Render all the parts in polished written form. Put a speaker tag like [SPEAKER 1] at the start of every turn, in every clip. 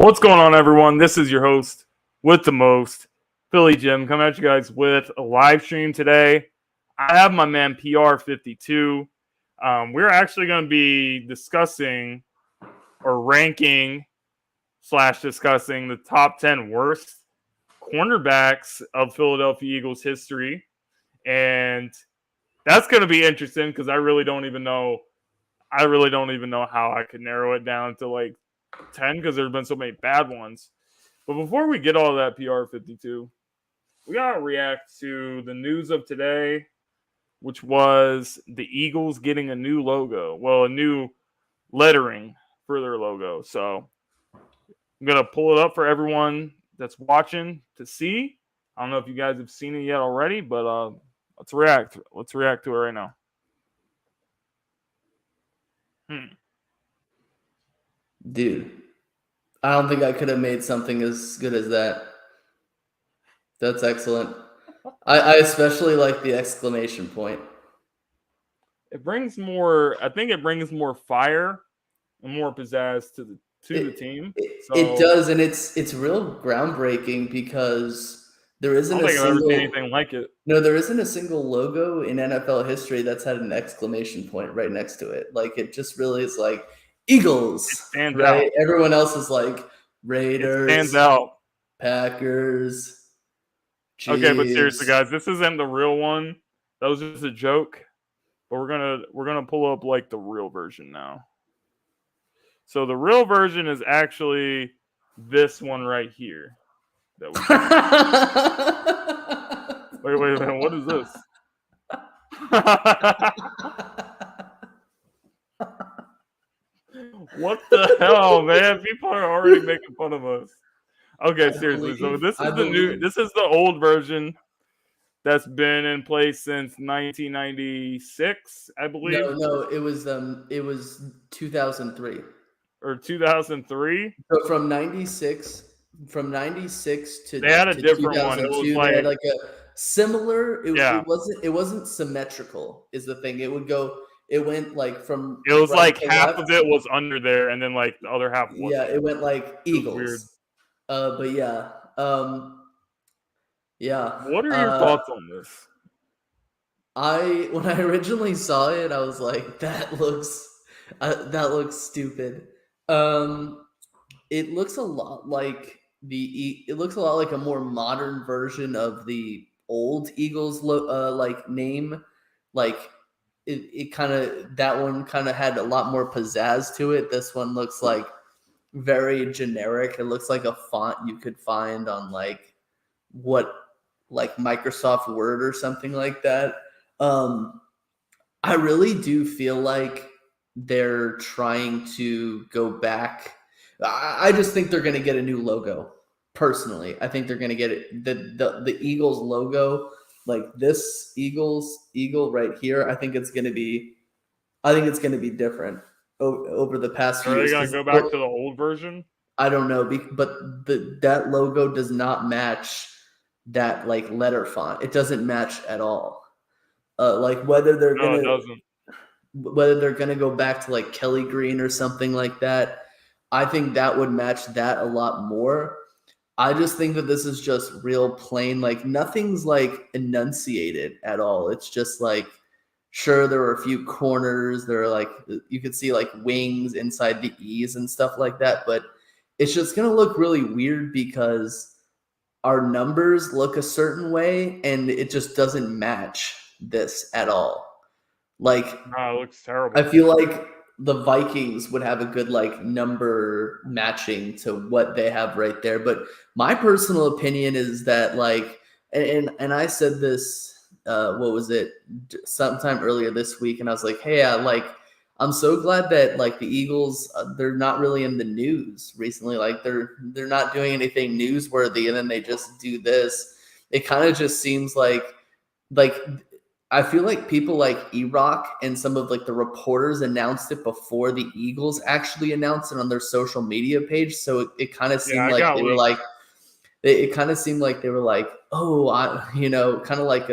[SPEAKER 1] What's going on, everyone? This is your host with the most, Philly Jim, coming at you guys with a live stream today. I have my man PR52. We're actually going to be discussing or ranking / discussing the top 10 worst cornerbacks of Philadelphia Eagles history. And that's going to be interesting because I really don't even know how I could narrow it down to like 10 because there's been so many bad ones. But before we get all that, PR52, we got to react to the news of today, which was the Eagles getting a new logo. Well, a new lettering for their logo. So I'm going to pull it up for everyone that's watching to see. I don't know if you guys have seen it yet already, but let's react. Let's react to it right now.
[SPEAKER 2] Dude, I don't think I could have made something as good as that. That's excellent. I especially like the exclamation point.
[SPEAKER 1] It brings more fire and more pizzazz to the team.
[SPEAKER 2] It does, and it's real groundbreaking because there isn't
[SPEAKER 1] I don't think I've ever seen anything like it.
[SPEAKER 2] No, there isn't a single logo in NFL history that's had an exclamation point right next to it. Like, it just really is like Eagles,
[SPEAKER 1] it stands
[SPEAKER 2] right?
[SPEAKER 1] out.
[SPEAKER 2] Everyone else is like Raiders,
[SPEAKER 1] it stands out.
[SPEAKER 2] Packers. Chiefs.
[SPEAKER 1] Okay, but seriously, guys, this isn't the real one. That was just a joke. But we're gonna pull up like the real version now. So the real version is actually this one right here. That we wait a minute. What is this? What the hell, man? People are already making fun of us. Okay, seriously. So this is the old version that's been in place since 1996, I believe.
[SPEAKER 2] No, it was 2003
[SPEAKER 1] or 2003.
[SPEAKER 2] So from 96 to
[SPEAKER 1] they had a different one. It was
[SPEAKER 2] they had like a similar. It wasn't symmetrical. Is the thing. It went like from.
[SPEAKER 1] It was like half of it was under there, and then like the other half was.
[SPEAKER 2] Yeah, it went like Eagles.
[SPEAKER 1] Weird.
[SPEAKER 2] But yeah. Yeah.
[SPEAKER 1] What are your thoughts on this?
[SPEAKER 2] When I originally saw it, I was like, that looks stupid. It looks a lot like a more modern version of the old Eagles like name. Like it kind of, that one kind of had a lot more pizzazz to it. This one looks like very generic. It looks like a font you could find on like Microsoft Word or something like that. I really do feel like they're trying to go back. I just think they're going to get a new logo. Personally, I think they're going to get it. The Eagles logo, like this eagle right here. I think it's going to be different over the past few years.
[SPEAKER 1] Are they going to go back to the old version?
[SPEAKER 2] I don't know, but that logo does not match that like letter font. It doesn't match at all. Like whether they're gonna go back to like Kelly Green or something like that, I think that would match that a lot more. I just think that this is just real plain, like nothing's like enunciated at all. It's just like, sure, there are a few corners. There are like, you could see like wings inside the E's and stuff like that, but it's just gonna look really weird because our numbers look a certain way and it just doesn't match this at all. Like,
[SPEAKER 1] it looks terrible.
[SPEAKER 2] I feel like the Vikings would have a good like number matching to what they have right there. But my personal opinion is that like, and I said this, what was it, sometime earlier this week, and I was like, hey, I'm so glad that like the Eagles, they're not really in the news recently. Like they're not doing anything newsworthy, and then they just do this. It kind of just seems like I feel like people like E-Rock and some of like the reporters announced it before the Eagles actually announced it on their social media page. So it kind of seemed like they were like, it kind of seemed like they were like, oh, kind of like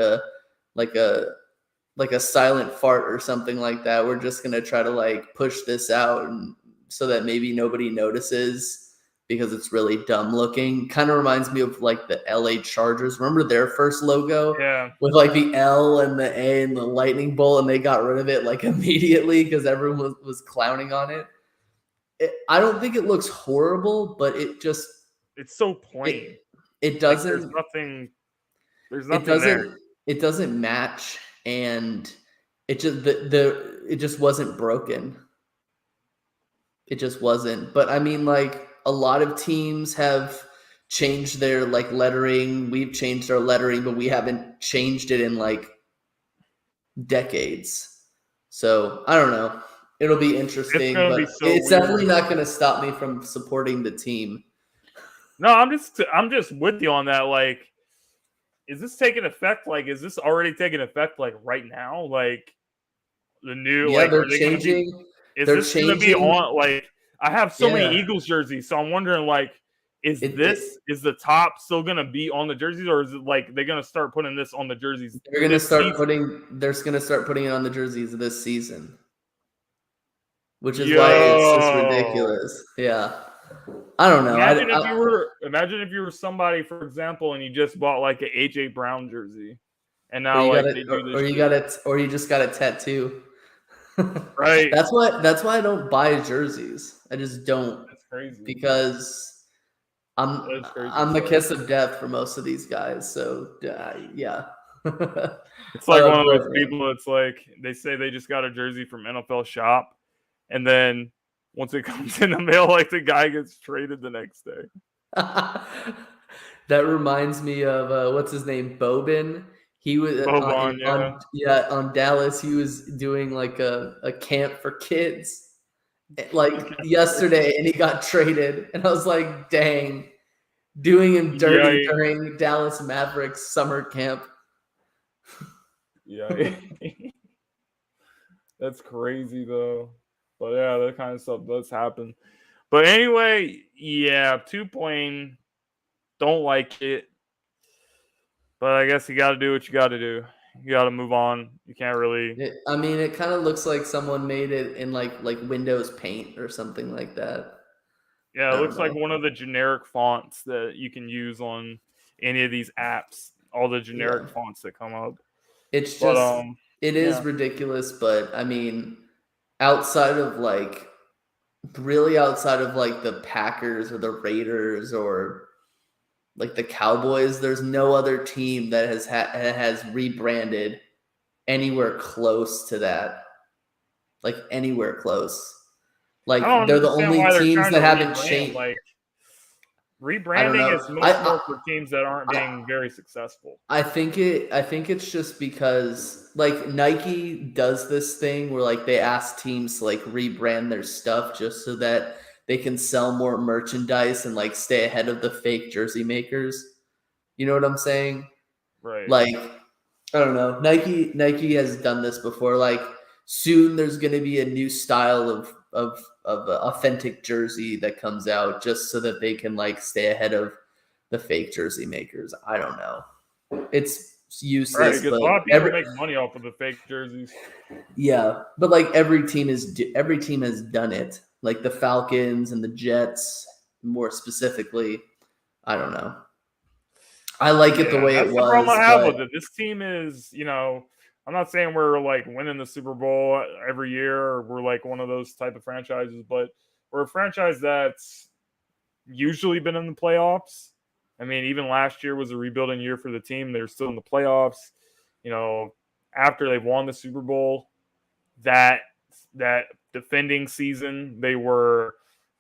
[SPEAKER 2] a silent fart or something like that. We're just going to try to like push this out and so that maybe nobody notices because it's really dumb looking. Kind of reminds me of like the LA Chargers. Remember their first logo?
[SPEAKER 1] Yeah.
[SPEAKER 2] With like the L and the A and the lightning bolt, and they got rid of it like immediately because everyone was clowning on it. I don't think it looks horrible, but
[SPEAKER 1] it's so plain.
[SPEAKER 2] It doesn't.
[SPEAKER 1] There's nothing there.
[SPEAKER 2] It doesn't match, and it just wasn't broken. It just wasn't. But I mean, like a lot of teams have changed their like lettering. We've changed our lettering, but we haven't changed it in like decades. So I don't know. It'll be interesting, but it's definitely not going to stop me from supporting the team.
[SPEAKER 1] No, I'm just with you on that. Like, is this taking effect? Like, is this already taking effect? Like right now? Like the new?
[SPEAKER 2] Yeah,
[SPEAKER 1] like,
[SPEAKER 2] they're changing.
[SPEAKER 1] Is this going to be on? Like, I have so many Eagles jerseys, so I'm wondering, like, is the top still going to be on the jerseys, or is it like they're going to start putting this on the jerseys?
[SPEAKER 2] They're going to start putting it on the jerseys this season. Which is why it's just ridiculous. Yeah. I don't know.
[SPEAKER 1] Imagine if you were somebody, for example, and you just bought like an AJ Brown jersey, and now like they do this,
[SPEAKER 2] or you just got a tattoo.
[SPEAKER 1] Right.
[SPEAKER 2] That's why I don't buy jerseys. I just don't.
[SPEAKER 1] That's crazy.
[SPEAKER 2] Because I'm the kiss of death for most of these guys. So yeah.
[SPEAKER 1] It's like one of those people. It's like they say they just got a jersey from NFL Shop. And then once it comes in the mail, like the guy gets traded the next day.
[SPEAKER 2] That reminds me of what's his name, Boban. He was on Dallas. He was doing like a camp for kids, like yesterday, and he got traded. And I was like, dang, doing him dirty during Dallas Mavericks summer camp.
[SPEAKER 1] Yeah, that's crazy though. But yeah, that kind of stuff does happen. But anyway, yeah, too plain. Don't like it. But I guess you got to do what you got to do. You got to move on. You can't really.
[SPEAKER 2] It kind of looks like someone made it in like Windows Paint or something like that.
[SPEAKER 1] Yeah, it looks like one of the generic fonts that you can use on any of these apps. All the generic fonts that come up.
[SPEAKER 2] It's just, it is ridiculous. But I mean, outside of like the Packers or the Raiders or like the Cowboys, there's no other team that has rebranded anywhere close to that. Like anywhere close. Like they're the only teams that haven't changed.
[SPEAKER 1] Like rebranding is more for teams that aren't being very successful.
[SPEAKER 2] I think it's just because like Nike does this thing where like they ask teams to like rebrand their stuff just so that they can sell more merchandise and like stay ahead of the fake jersey makers. You know what I'm saying?
[SPEAKER 1] Right.
[SPEAKER 2] Like, I don't know. Nike has done this before. Like soon there's going to be a new style of authentic jersey that comes out just so that they can like stay ahead of the fake jersey makers. I don't know. It's useless.
[SPEAKER 1] Right, because a lot of people make money off of the fake jerseys.
[SPEAKER 2] Yeah, but like every team has done it. Like the Falcons and the Jets, more specifically. I don't know. I like it the way it was.
[SPEAKER 1] That's the problem I have with it. This team is, I'm not saying we're like winning the Super Bowl every year or we're like one of those type of franchises, but we're a franchise that's usually been in the playoffs. I mean, even last year was a rebuilding year for the team. They're still in the playoffs. After they've won the Super Bowl, that defending season, they were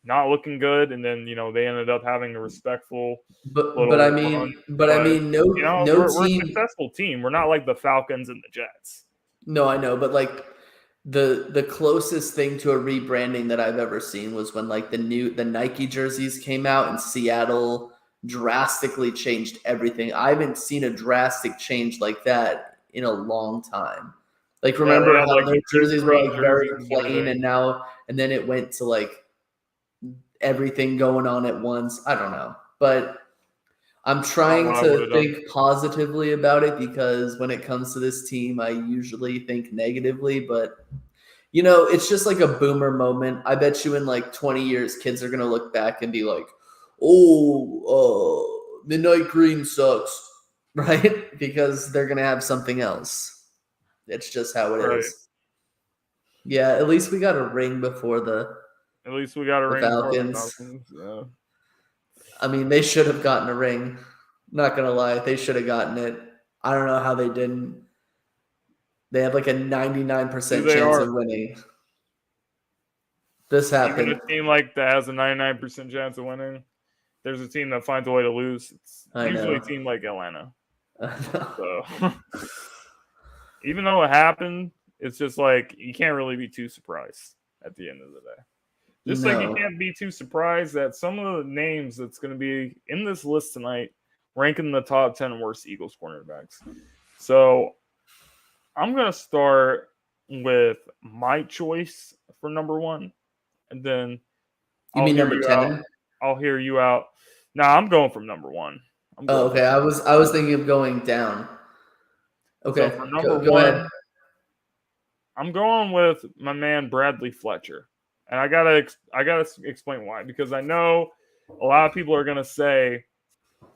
[SPEAKER 1] not looking good, and then they ended up having a respectful.
[SPEAKER 2] But I mean, no
[SPEAKER 1] we're
[SPEAKER 2] team.
[SPEAKER 1] a successful team. We're not like the Falcons and the Jets.
[SPEAKER 2] No, I know, but like the closest thing to a rebranding that I've ever seen was when like the Nike jerseys came out and Seattle drastically changed everything. I haven't seen a drastic change like that in a long time. Like remember how their jerseys were like very plain, and then it went to like everything going on at once. I don't know, but I'm trying to think positively about it because when it comes to this team, I usually think negatively, but it's just like a boomer moment. I bet you in like 20 years, kids are going to look back and be like, Midnight Green sucks, right? Because they're going to have something else. It's just how it
[SPEAKER 1] Right.
[SPEAKER 2] is. Yeah, at least we got a ring before the
[SPEAKER 1] At least we got a ring for the Falcons. Yeah.
[SPEAKER 2] I mean, they should have gotten a ring. Not going to lie. They should have gotten it. I don't know how they didn't. They have like a 99% chance of winning. This happened.
[SPEAKER 1] Even a team like that has a 99% chance of winning. There's a team that finds a way to lose. It's usually a team like Atlanta. So, even though it happened, it's just like you can't really be too surprised at the end of the day. Just like you can't be too surprised that some of the names that's going to be in this list tonight rank in the top 10 worst Eagles cornerbacks. So I'm going to start with my choice for number one. And then
[SPEAKER 2] you mean number 10?
[SPEAKER 1] I'll hear you out. Nah, I'm going from number one.
[SPEAKER 2] Okay. I was thinking of going down. Okay.
[SPEAKER 1] So for number
[SPEAKER 2] go
[SPEAKER 1] one,
[SPEAKER 2] ahead.
[SPEAKER 1] I'm going with my man Bradley Fletcher. And I gotta explain why. Because I know a lot of people are gonna say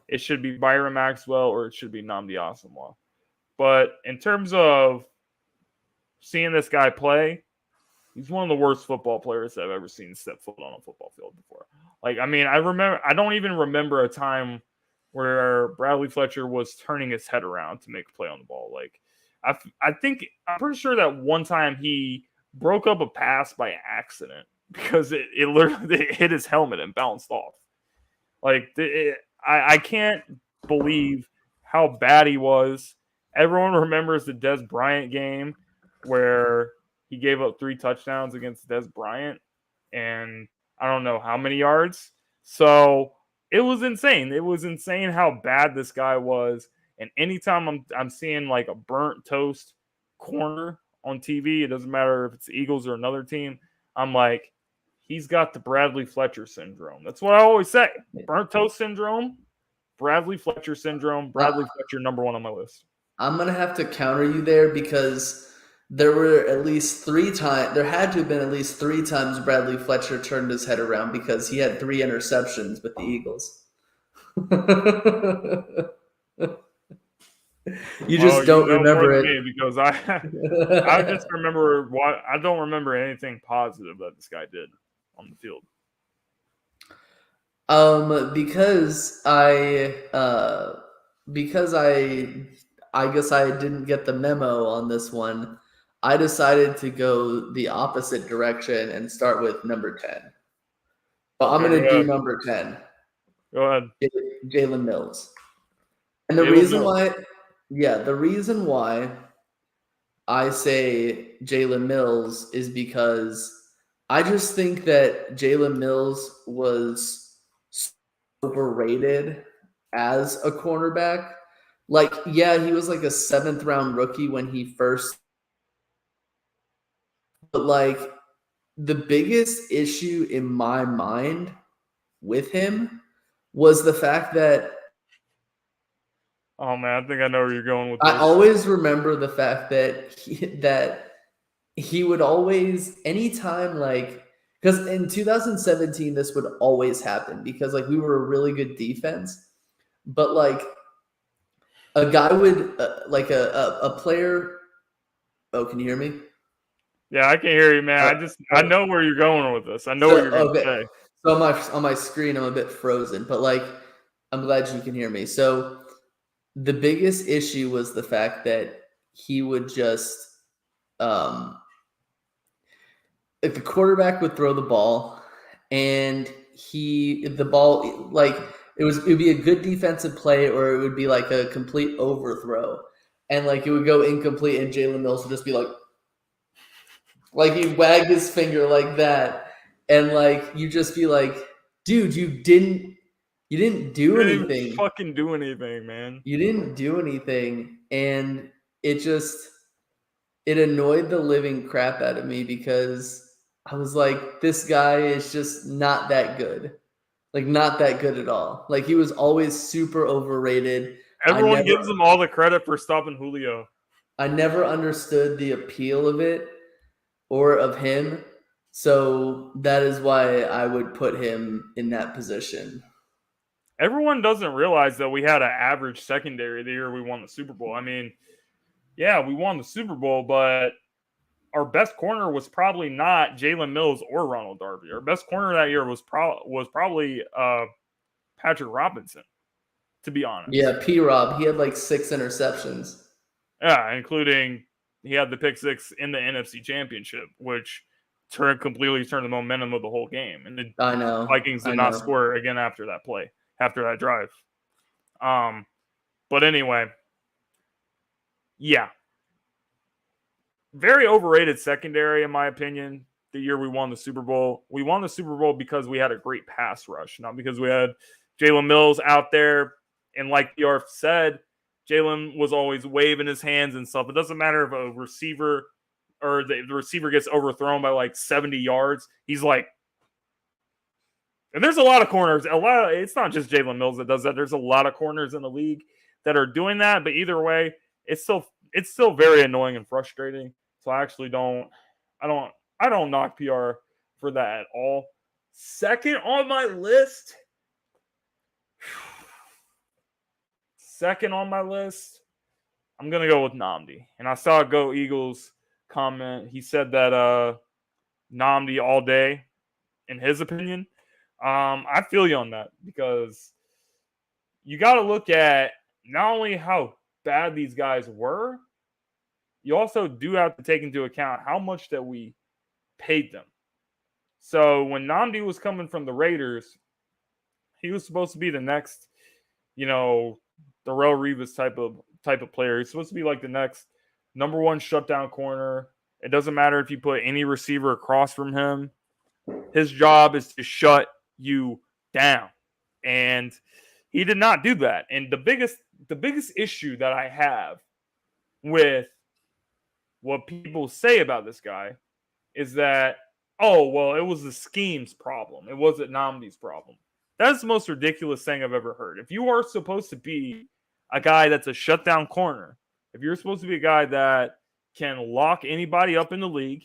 [SPEAKER 1] it should be Byron Maxwell or it should be Nnamdi Asomugha. But in terms of seeing this guy play, he's one of the worst football players I've ever seen step foot on a football field before. Like, I mean, I don't even remember a time where Bradley Fletcher was turning his head around to make a play on the ball. Like, I'm pretty sure that one time he broke up a pass by accident because it literally hit his helmet and bounced off. Like, I can't believe how bad he was. Everyone remembers the Dez Bryant game where he gave up 3 touchdowns against Dez Bryant and I don't know how many yards. So it was insane. It was insane how bad this guy was. And anytime I'm seeing like a burnt toast corner on TV, it doesn't matter if it's the Eagles or another team, I'm like, he's got the Bradley Fletcher syndrome. That's what I always say. Burnt toast syndrome, Bradley Fletcher syndrome, Bradley Fletcher number one on my list.
[SPEAKER 2] I'm going to have to counter you there because there were at least 3 times, there had to have been at least 3 times Bradley Fletcher turned his head around because he had 3 interceptions with the Eagles. You just don't remember it
[SPEAKER 1] because I just remember I don't remember anything positive that this guy did on the field.
[SPEAKER 2] Because I guess I didn't get the memo on this one. I decided to go the opposite direction and start with number 10. But I'm going to do number 10.
[SPEAKER 1] Go ahead.
[SPEAKER 2] Jalen Mills. And the reason why I say Jalen Mills is because I just think that Jalen Mills was overrated as a cornerback. Like, yeah, he was like a 7th round rookie when he first. But like the biggest issue in my mind with him was the fact that.
[SPEAKER 1] Oh man, I think I know where you're going with this.
[SPEAKER 2] I always remember the fact that he would always, anytime like, because in 2017 this would always happen because like we were a really good defense, but like a guy would like a player. Oh, can you hear me?
[SPEAKER 1] Yeah, I can hear you, man. I know where you're going with this. I know what you're going to say.
[SPEAKER 2] So on my screen, I'm a bit frozen, but like I'm glad you can hear me. So the biggest issue was the fact that he would just if the quarterback would throw the ball and the ball like it would be a good defensive play or it would be like a complete overthrow and like it would go incomplete and Jalen Mills would just be like he'd wag his finger like that and like you just be like, dude, you didn't do anything.
[SPEAKER 1] Even fucking do anything, man.
[SPEAKER 2] You didn't do anything, and it annoyed the living crap out of me because I was like, this guy is just not that good. Like, not that good at all. Like, he was always super overrated.
[SPEAKER 1] Everyone gives him all the credit for stopping Julio.
[SPEAKER 2] I never understood the appeal of it or of him. So that is why I would put him in that position.
[SPEAKER 1] everyone doesn't realize that we had an average secondary the year we won the Super Bowl. I mean, yeah, we won the Super Bowl, but our best corner was probably not Jalen Mills or Ronald Darby. Our best corner that year was probably Patrick Robinson, to be honest.
[SPEAKER 2] Yeah, P-Rob, he had like 6 interceptions.
[SPEAKER 1] Yeah, including he had the pick 6 in the NFC Championship, which completely turned the momentum of the whole game. And the Vikings did not score again after that play, after that drive. But anyway, yeah. Very overrated secondary, in my opinion, the year we won the Super Bowl. We won the Super Bowl because we had a great pass rush, not because we had Jalen Mills out there. And like PR said, Jalen was always waving his hands and stuff. It doesn't matter if a receiver or the receiver gets overthrown by like 70 yards. He's like, and there's a lot of corners. It's not just Jalen Mills that does that. There's a lot of corners in the league that are doing that. But either way, it's still very annoying and frustrating. So I actually don't knock PR for that at all. Second on my list. I'm going to go with Nnamdi. And I saw a Go Eagles comment. He said that Nnamdi all day, in his opinion. I feel you on that because you got to look at not only how bad these guys were, you also do have to take into account how much that we paid them. So when Nnamdi was coming from the Raiders, he was supposed to be the next, Darrelle Revis type of player. He's supposed to be like the next number 1 shutdown corner. It doesn't matter if you put any receiver across from him. His job is to shut you down. And he did not do that. And the biggest issue that I have with what people say about this guy is that, it was the scheme's problem. It wasn't Nnamdi's problem. That's the most ridiculous thing I've ever heard. If you are supposed to be a guy that's a shutdown corner, if you're supposed to be a guy that can lock anybody up in the league,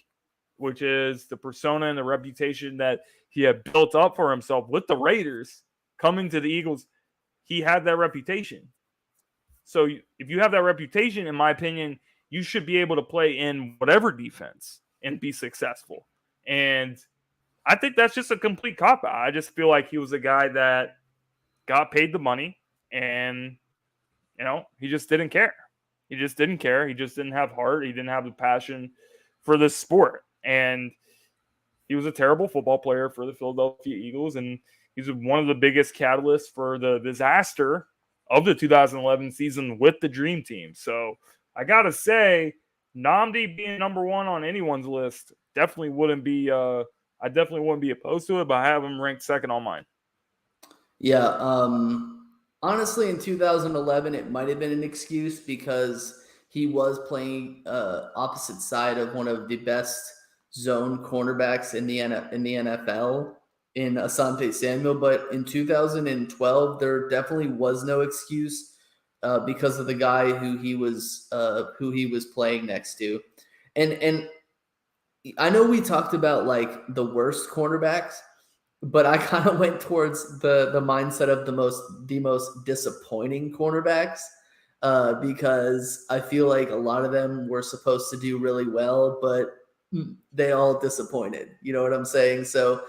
[SPEAKER 1] which is the persona and the reputation that he had built up for himself with the Raiders, coming to the Eagles, he had that reputation. So if you have that reputation, in my opinion, you should be able to play in whatever defense and be successful. And I think that's just a complete cop-out. I just feel like he was a guy that got paid the money and, he just didn't care. He just didn't care. He just didn't have heart. He didn't have the passion for this sport. And he was a terrible football player for the Philadelphia Eagles. And he's one of the biggest catalysts for the disaster of the 2011 season with the Dream Team. So I got to say, Nnamdi being number 1 on anyone's list definitely wouldn't be I definitely wouldn't be opposed to it, but I have him ranked second on mine.
[SPEAKER 2] Yeah. Honestly, in 2011, it might have been an excuse because he was playing opposite side of one of the best zone cornerbacks in the NFL in Asante Samuel. But in 2012, there definitely was no excuse because of the guy who he was playing next to. And I know we talked about like the worst cornerbacks, but I kind of went towards the mindset of the most disappointing cornerbacks because I feel like a lot of them were supposed to do really well, but they all disappointed. You know what I'm saying? So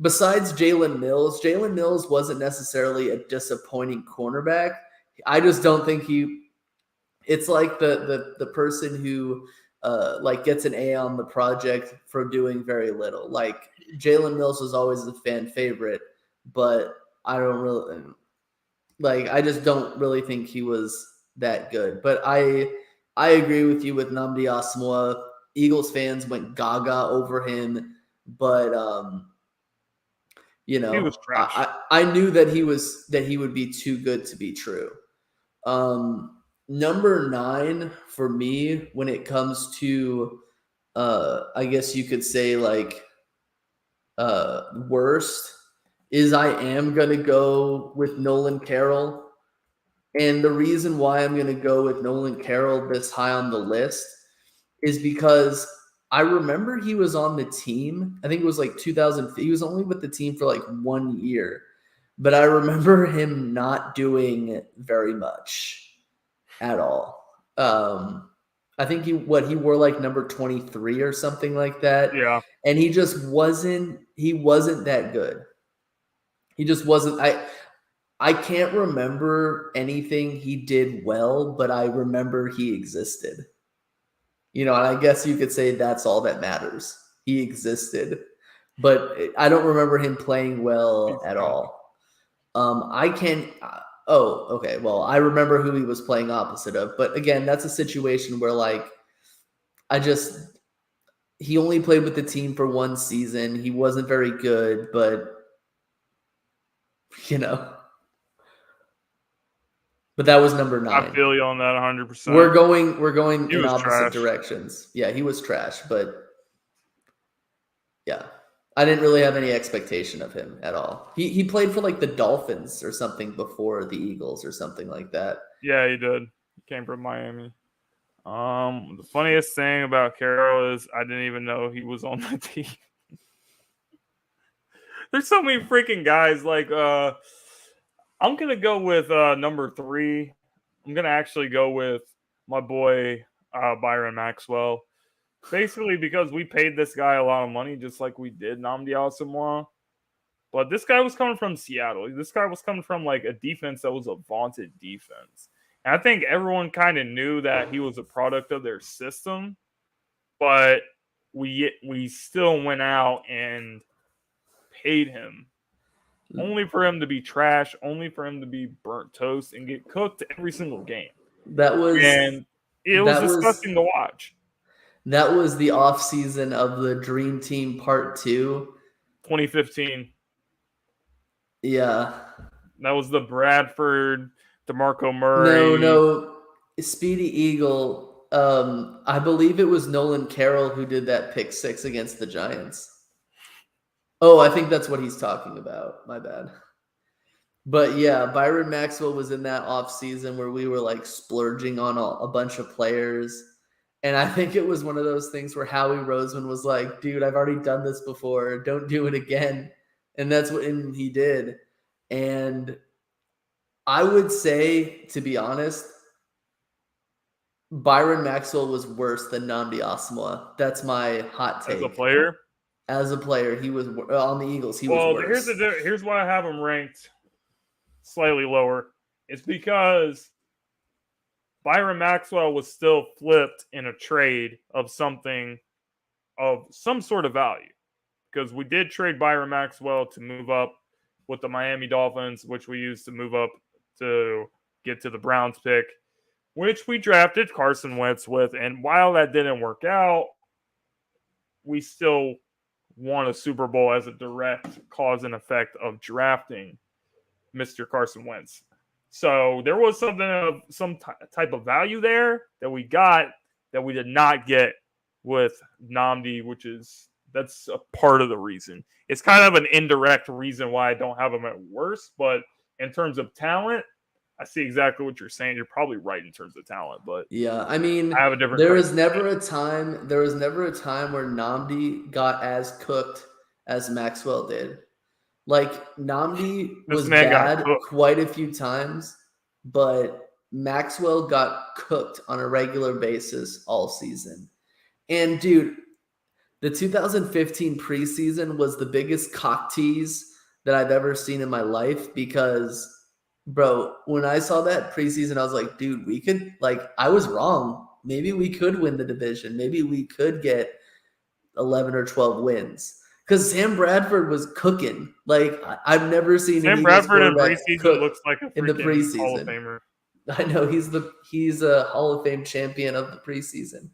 [SPEAKER 2] besides Jalen Mills wasn't necessarily a disappointing cornerback. I just don't think it's like the person who gets an A on the project for doing very little. Like Jalen Mills was always a fan favorite, but I just don't really think he was that good. But I agree with you with Nnamdi Asomugha. Eagles fans went gaga over him, but
[SPEAKER 1] he was trash.
[SPEAKER 2] I knew that he would be too good to be true. Number 9 for me when it comes to I guess you could say worst is I am going to go with Nolan Carroll. And the reason why I'm going to go with Nolan Carroll this high on the list is because I remember he was on the team. I think it was like 2000. He was only with the team for like 1 year. but I remember him not doing very much at all. I think he wore like number 23 or something like that.
[SPEAKER 1] Yeah.
[SPEAKER 2] And he just wasn't that good. He just wasn't. I can't remember anything he did well, but I remember he existed. And I guess you could say that's all that matters. He existed, but I don't remember him playing well at all. Okay. Well, I remember who he was playing opposite of, but again, that's a situation where like, he only played with the team for one season. He wasn't very good, but but that was number 9.
[SPEAKER 1] I feel you on that 100%.
[SPEAKER 2] We're going in opposite
[SPEAKER 1] trash.
[SPEAKER 2] directions. Yeah, he was trash, but yeah. I didn't really have any expectation of him at all. He played for like the Dolphins or something before the Eagles or something like that.
[SPEAKER 1] Yeah, he did. He came from Miami. The funniest thing about Carroll is I didn't even know he was on the team. There's so many freaking guys. Like, I'm going to go with number 3. I'm going to actually go with my boy, Byron Maxwell. Basically, because we paid this guy a lot of money, just like we did Nnamdi Asomugha. But this guy was coming from Seattle. This guy was coming from like a defense that was a vaunted defense. And I think everyone kind of knew that he was a product of their system. But we still went out and paid him. Only for him to be trash, only for him to be burnt toast and get cooked every single game. It was disgusting to watch.
[SPEAKER 2] That was the offseason of the Dream Team Part 2.
[SPEAKER 1] 2015.
[SPEAKER 2] Yeah.
[SPEAKER 1] That was the Bradford, DeMarco Murray.
[SPEAKER 2] No. Speedy Eagle. I believe it was Nolan Carroll who did that pick 6 against the Giants. Oh, I think that's what he's talking about. My bad. But yeah, Byron Maxwell was in that offseason where we were like splurging on a bunch of players. And I think it was one of those things where Howie Roseman was like, dude, I've already done this before. Don't do it again. And that's what he did. And I would say, to be honest, Byron Maxwell was worse than Nnamdi Asomugha. That's my hot take. As a player, he was on the Eagles. He was worse.
[SPEAKER 1] Here's why I have him ranked slightly lower. It's because Byron Maxwell was still flipped in a trade of some sort of value. Because we did trade Byron Maxwell to move up with the Miami Dolphins, which we used to move up to get to the Browns pick, which we drafted Carson Wentz with. And while that didn't work out, we still won a Super Bowl as a direct cause and effect of drafting Mr. Carson Wentz. So there was something of some type of value there that we got that we did not get with Nnamdi, that's a part of the reason. It's kind of an indirect reason why I don't have him at worst, but in terms of talent, I see exactly what you're saying. You're probably right in terms of talent, but
[SPEAKER 2] yeah, I mean,
[SPEAKER 1] I have a different.
[SPEAKER 2] There was never a time where Nnamdi got as cooked as Maxwell did. Like Nnamdi was bad quite a few times, but Maxwell got cooked on a regular basis all season. And dude, the 2015 preseason was the biggest cock tease that I've ever seen in my life because, bro, when I saw that preseason, I was like, dude, we could, I was wrong. Maybe we could win the division. Maybe we could get 11 or 12 wins. Because Sam Bradford was cooking. I've never seen
[SPEAKER 1] Sam Bradford in preseason looks like a
[SPEAKER 2] in the preseason
[SPEAKER 1] Hall of Famer.
[SPEAKER 2] I know he's a Hall of Fame champion of the preseason.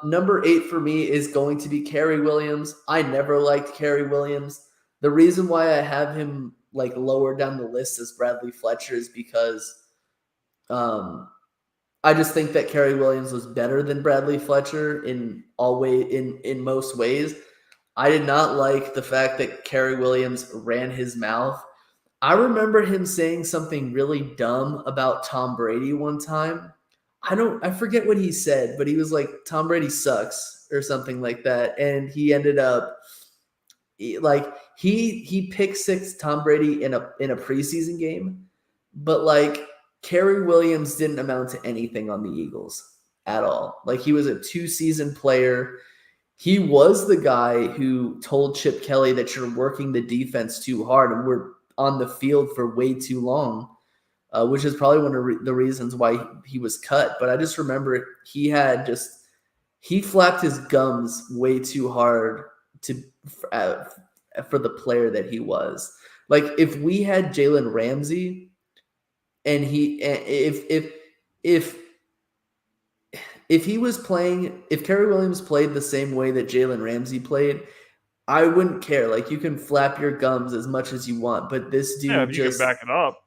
[SPEAKER 2] Number 8 for me is going to be Carrie Williams. I never liked Carrie Williams. The reason why I have him lower down the list as Bradley Fletcher is because I just think that Carrie Williams was better than Bradley Fletcher in most ways. I did not like the fact that Carrie Williams ran his mouth. I remember him saying something really dumb about Tom Brady one time. I forget what he said, but he was like, Tom Brady sucks or something like that. And he ended up like he pick six Tom Brady in a preseason game, but like Carrie Williams didn't amount to anything on the Eagles at all. Like he was a 2-season player. He was the guy who told Chip Kelly that you're working the defense too hard and we're on the field for way too long, which is probably one of the reasons why he was cut. But I just remember he flapped his gums way too hard for the player that he was. Like if we had Jalen Ramsey and if he was playing, if Carrie Williams played the same way that Jalen Ramsey played, I wouldn't care. Like you can flap your gums as much as you want, but this dude
[SPEAKER 1] you can back it up.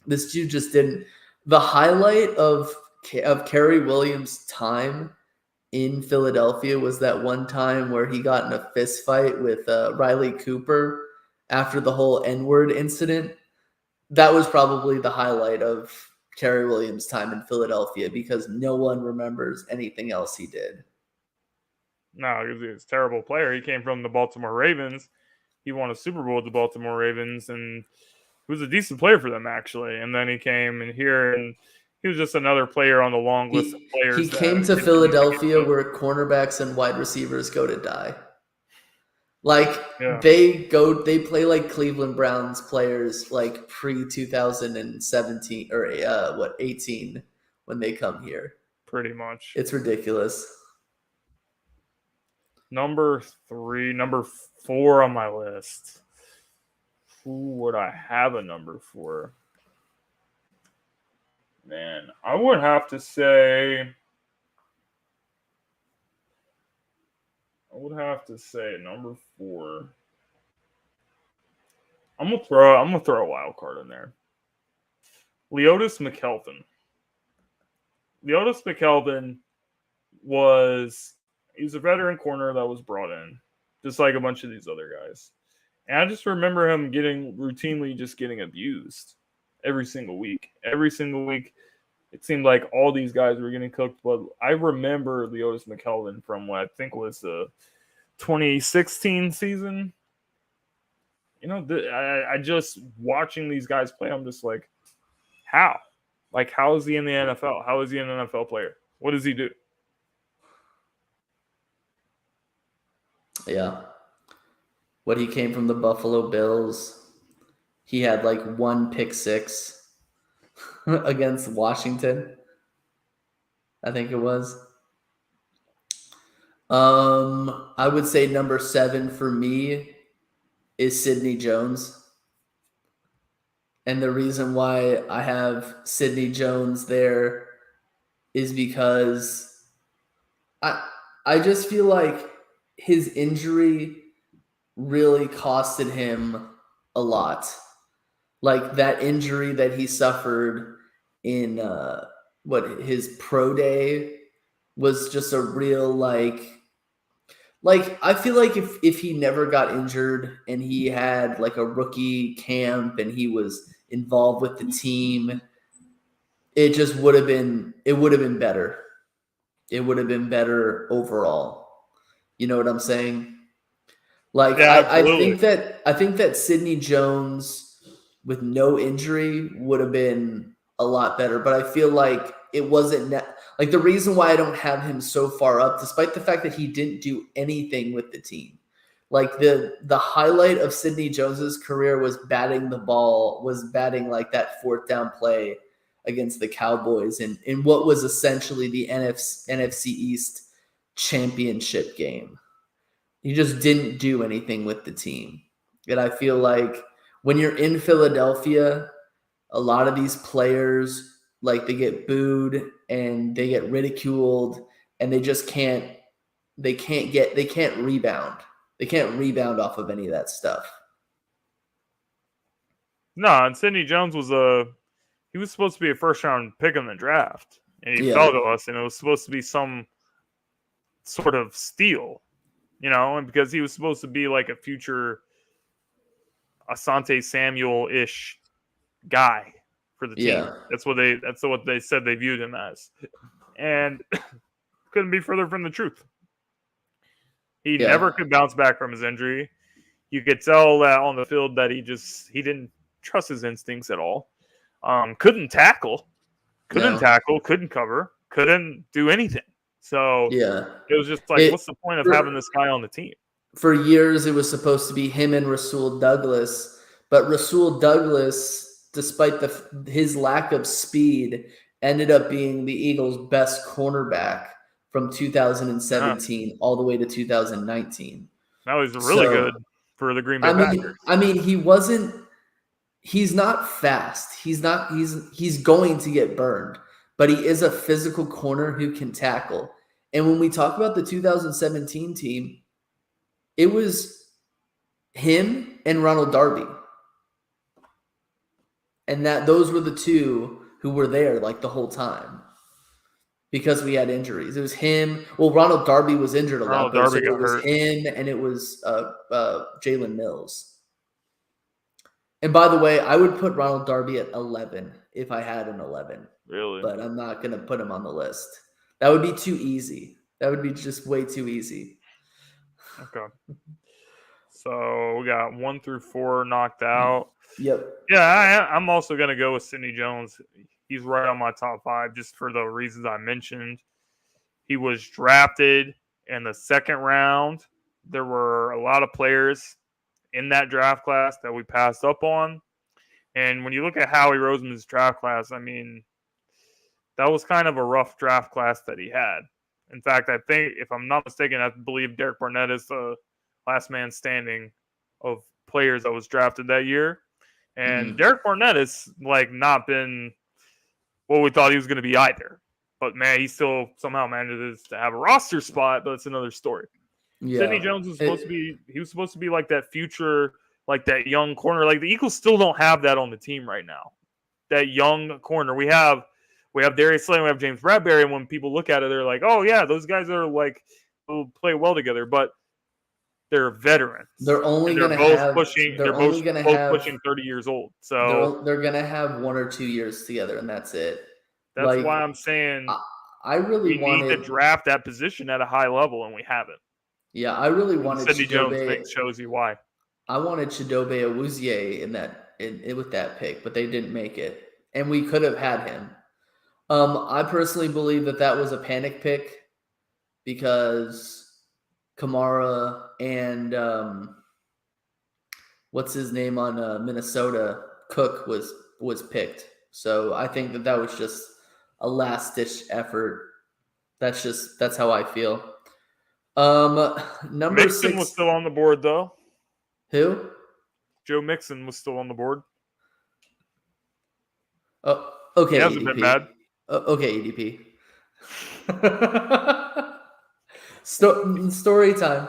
[SPEAKER 2] This dude just didn't. The highlight of Carrie Williams' time in Philadelphia was that one time where he got in a fist fight with Riley Cooper after the whole N-word incident. That was probably the highlight of Carrie Williams' time in Philadelphia because no one remembers anything else he did.
[SPEAKER 1] No, he was a terrible player. He came from the Baltimore Ravens. He won a Super Bowl with the Baltimore Ravens, and he was a decent player for them, actually. And then he came in here, and he was just another player on the long list of players.
[SPEAKER 2] He came to Philadelphia where cornerbacks and wide receivers go to die. Like they play like Cleveland Browns players like pre-2017 or 18 when they come here.
[SPEAKER 1] Pretty much.
[SPEAKER 2] It's ridiculous.
[SPEAKER 1] Number 4 on my list. Who would I have a number 4? Man, I would have to say number 4. I'm gonna throw a wild card in there. Leotis Mcelveen. Leotis Mcelveen he's a veteran corner that was brought in, just like a bunch of these other guys. And I just remember him routinely getting abused every single week. Every single week, it seemed like all these guys were getting cooked. But I remember Leotis Mcelveen from what I think was the 2016 season. You know, I just watching these guys play, I'm just like, how? Like, how is he in the NFL? How is he an NFL player? What does he do?
[SPEAKER 2] Yeah. When he came from the Buffalo Bills, he had like 1 pick 6 against Washington. I think it was. I would say number 7 for me is Sidney Jones. And the reason why I have Sidney Jones there is because I just feel like his injury really costed him a lot. Like that injury that he suffered in his pro day was just a real like I feel like if he never got injured and he had like a rookie camp and he was involved with the team, it just would have been better. It would have been better overall. You know what I'm saying? Like
[SPEAKER 1] yeah,
[SPEAKER 2] I think that Sidney Jones with no injury would have been a lot better, but I feel like it wasn't like the reason why I don't have him so far up, despite the fact that he didn't do anything with the team. Like the highlight of Sidney Jones's career was batting like that 4th down play against the Cowboys in what was essentially the NFC East championship game. He just didn't do anything with the team. And I feel like when you're in Philadelphia, a lot of these players, like they get booed and they get ridiculed and they just can't rebound. They can't rebound off of any of that stuff.
[SPEAKER 1] No, and Sidney Jones was supposed to be a 1st round pick in the draft. And he fell to us, and it was supposed to be some sort of steal, you know, and because he was supposed to be like a future Asante Samuel-ish guy for the team.
[SPEAKER 2] Yeah.
[SPEAKER 1] That's what they said they viewed him as. And couldn't be further from the truth. He never could bounce back from his injury. You could tell that on the field that he didn't trust his instincts at all. Couldn't tackle, couldn't cover, couldn't do anything. So it was just like, what's the point of having this guy on the team?
[SPEAKER 2] For years, it was supposed to be him and Rasul Douglas, but Rasul Douglas, despite his lack of speed, ended up being the Eagles' best cornerback from 2017 all the way to 2019.
[SPEAKER 1] That was really good for the Green Bay Packers.
[SPEAKER 2] I mean, he's not fast. He's going to get burned, but he is a physical corner who can tackle. And when we talk about the 2017 team, it was him and Ronald Darby. And those were the two who were there like the whole time because we had injuries. It was him. Well, Ronald Darby was injured a lot.
[SPEAKER 1] Darby got
[SPEAKER 2] it was
[SPEAKER 1] hurt.
[SPEAKER 2] him, and it was Jalen Mills. And by the way, I would put Ronald Darby at 11 if I had an 11.
[SPEAKER 1] Really?
[SPEAKER 2] But I'm not going to put him on the list. That would be too easy. That would be just way too easy.
[SPEAKER 1] Okay. So we got 1 through 4 knocked out.
[SPEAKER 2] Yep.
[SPEAKER 1] Yeah, I'm also going to go with Sidney Jones. He's right on my top 5 just for the reasons I mentioned. He was drafted in the second round. There were a lot of players in that draft class that we passed up on. And when you look at Howie Roseman's draft class, I mean, that was kind of a rough draft class that he had. In fact, I think, if I'm not mistaken, I believe Derek Barnett is the last man standing of players that was drafted that year. And Derek Barnett has not been what we thought he was going to be either. But man, he still somehow manages to have a roster spot, but it's another story. Yeah. Sidney Jones was supposed to be like that future, like that young corner. Like the Eagles still don't have that on the team right now. That young corner. We have Darius Slay, we have James Bradbury, and when people look at it, they're like, oh yeah, those guys are will play well together, but they're veterans.
[SPEAKER 2] They're only going to
[SPEAKER 1] have pushing 30 years old. So
[SPEAKER 2] they're going to have 1 or 2 years together, and that's it.
[SPEAKER 1] That's why I'm saying
[SPEAKER 2] I really
[SPEAKER 1] need to draft that position at a high level, and we haven't.
[SPEAKER 2] Yeah, I really wanted
[SPEAKER 1] Sidney Jones shows you why.
[SPEAKER 2] I wanted Chidobe Awuzie with that pick, but they didn't make it, and we could have had him. I personally believe that was a panic pick because Kamara and what's his name on Minnesota, Cook was picked. So I think that was just a last-ditch effort. That's how I feel. Number
[SPEAKER 1] Mixon
[SPEAKER 2] 6
[SPEAKER 1] was still on the board, though.
[SPEAKER 2] Who?
[SPEAKER 1] Joe Mixon was still on the board.
[SPEAKER 2] Oh, okay.
[SPEAKER 1] He hasn't been bad.
[SPEAKER 2] Okay, EDP. Story time.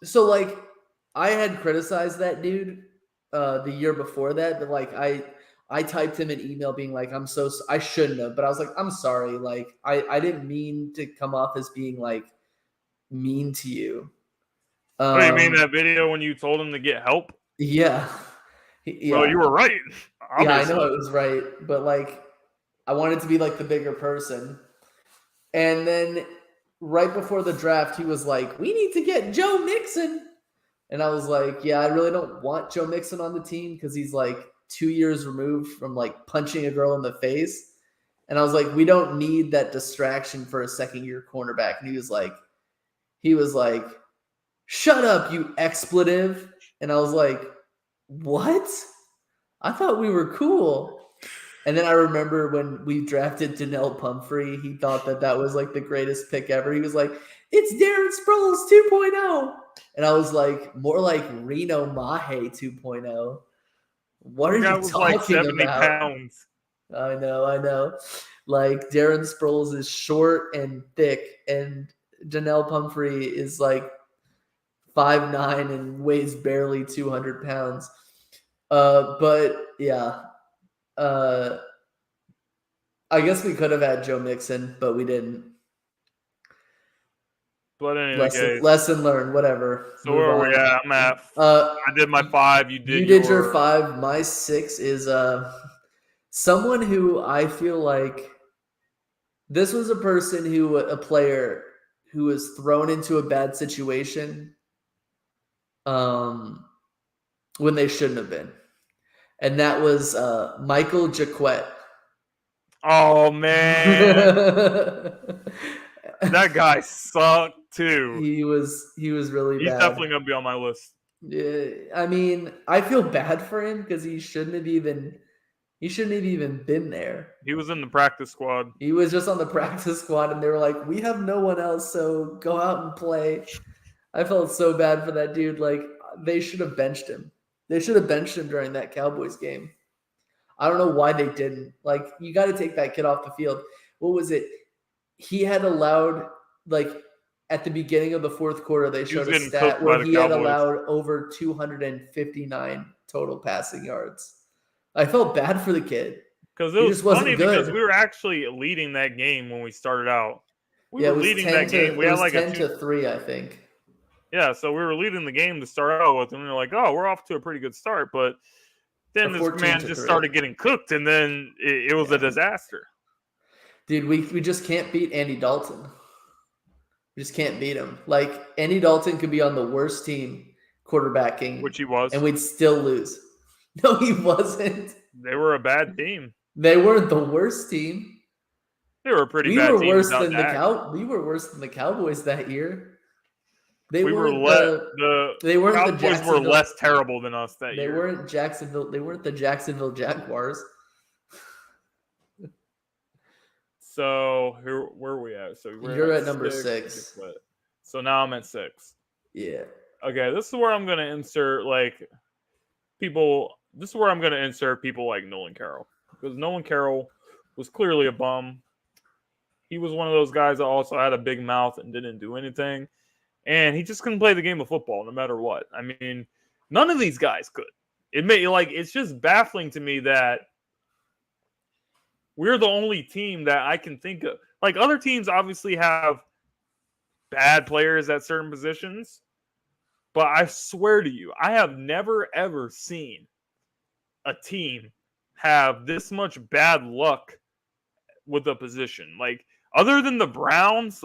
[SPEAKER 2] So I had criticized that dude the year before that, but I typed him an email being like, I shouldn't have, but I was like, I'm sorry. I didn't mean to come off as being mean to you.
[SPEAKER 1] Oh, you mean that video when you told him to get help?
[SPEAKER 2] Yeah.
[SPEAKER 1] Well, you were right. Obviously.
[SPEAKER 2] Yeah, I know it was right, but I wanted to be the bigger person. And then right before the draft, he was like, we need to get Joe Mixon. And I was like, yeah, I really don't want Joe Mixon on the team because he's 2 years removed from punching a girl in the face. And I was like, we don't need that distraction for a second-year cornerback. And he was like, shut up, you expletive. And I was like, what? I thought we were cool. And then I remember when we drafted Donnell Pumphrey, he thought that was the greatest pick ever. He was like, it's Darren Sproles 2.0. And I was like, more like Reno Mahe 2.0. What are you talking 70 about?
[SPEAKER 1] Pounds.
[SPEAKER 2] I know. Darren Sproles is short and thick, and Donnell Pumphrey is 5'9" and weighs barely 200 pounds. But yeah, I guess we could have had Joe Mixon, but we didn't.
[SPEAKER 1] But anyway,
[SPEAKER 2] lesson learned. Whatever.
[SPEAKER 1] So where are we at? I'm at. I did my 5. You did
[SPEAKER 2] your 5. My 6 is someone who I feel this was a player who was thrown into a bad situation when they shouldn't have been. And that was Michael Jacquette.
[SPEAKER 1] Oh man, that guy sucked too.
[SPEAKER 2] He was really
[SPEAKER 1] He's
[SPEAKER 2] bad.
[SPEAKER 1] definitely gonna be on my list.
[SPEAKER 2] Yeah, I mean, I feel bad for him because he shouldn't have even been there.
[SPEAKER 1] He was in the practice squad.
[SPEAKER 2] He was just on the practice squad, and they were like, "We have no one else, so go out and play." I felt so bad for that dude. Like, they should have benched him. They should have benched him during that Cowboys game. I don't know why they didn't. Like, you got to take that kid off the field. What was it? He had allowed, like, at the beginning of the fourth quarter, they showed a stat where he had allowed over 259 total passing yards. I felt bad for the kid.
[SPEAKER 1] Because it was funny because we were actually leading that game when we started out. We were leading that game. We had like
[SPEAKER 2] 10-3, I think.
[SPEAKER 1] Yeah, so we were leading the game to start out with, and we were like, "Oh, we're off to a pretty good start." But then this man just started getting cooked, and then it was a disaster.
[SPEAKER 2] Dude, we just can't beat Andy Dalton. We just can't beat him. Like, Andy Dalton could be on the worst team quarterbacking,
[SPEAKER 1] which he was,
[SPEAKER 2] and we'd still lose. No, he wasn't.
[SPEAKER 1] They were a bad team.
[SPEAKER 2] They weren't the worst team.
[SPEAKER 1] They were a pretty bad team.
[SPEAKER 2] We were worse than the Cowboys that year. The
[SPEAKER 1] Cowboys were less terrible than us that year.
[SPEAKER 2] They weren't the Jacksonville Jaguars.
[SPEAKER 1] So where are we at? So
[SPEAKER 2] you're at number 6.
[SPEAKER 1] So now I'm at 6.
[SPEAKER 2] Yeah.
[SPEAKER 1] Okay, this is where I'm gonna insert people. This is where I'm gonna insert people like Nolan Carroll, because Nolan Carroll was clearly a bum. He was one of those guys that also had a big mouth and didn't do anything. And he just couldn't play the game of football no matter what. I mean, none of these guys could. It's just baffling to me that we're the only team that I can think of. Like, other teams obviously have bad players at certain positions. But I swear to you, I have never, ever seen a team have this much bad luck with a position. Like, other than the Browns,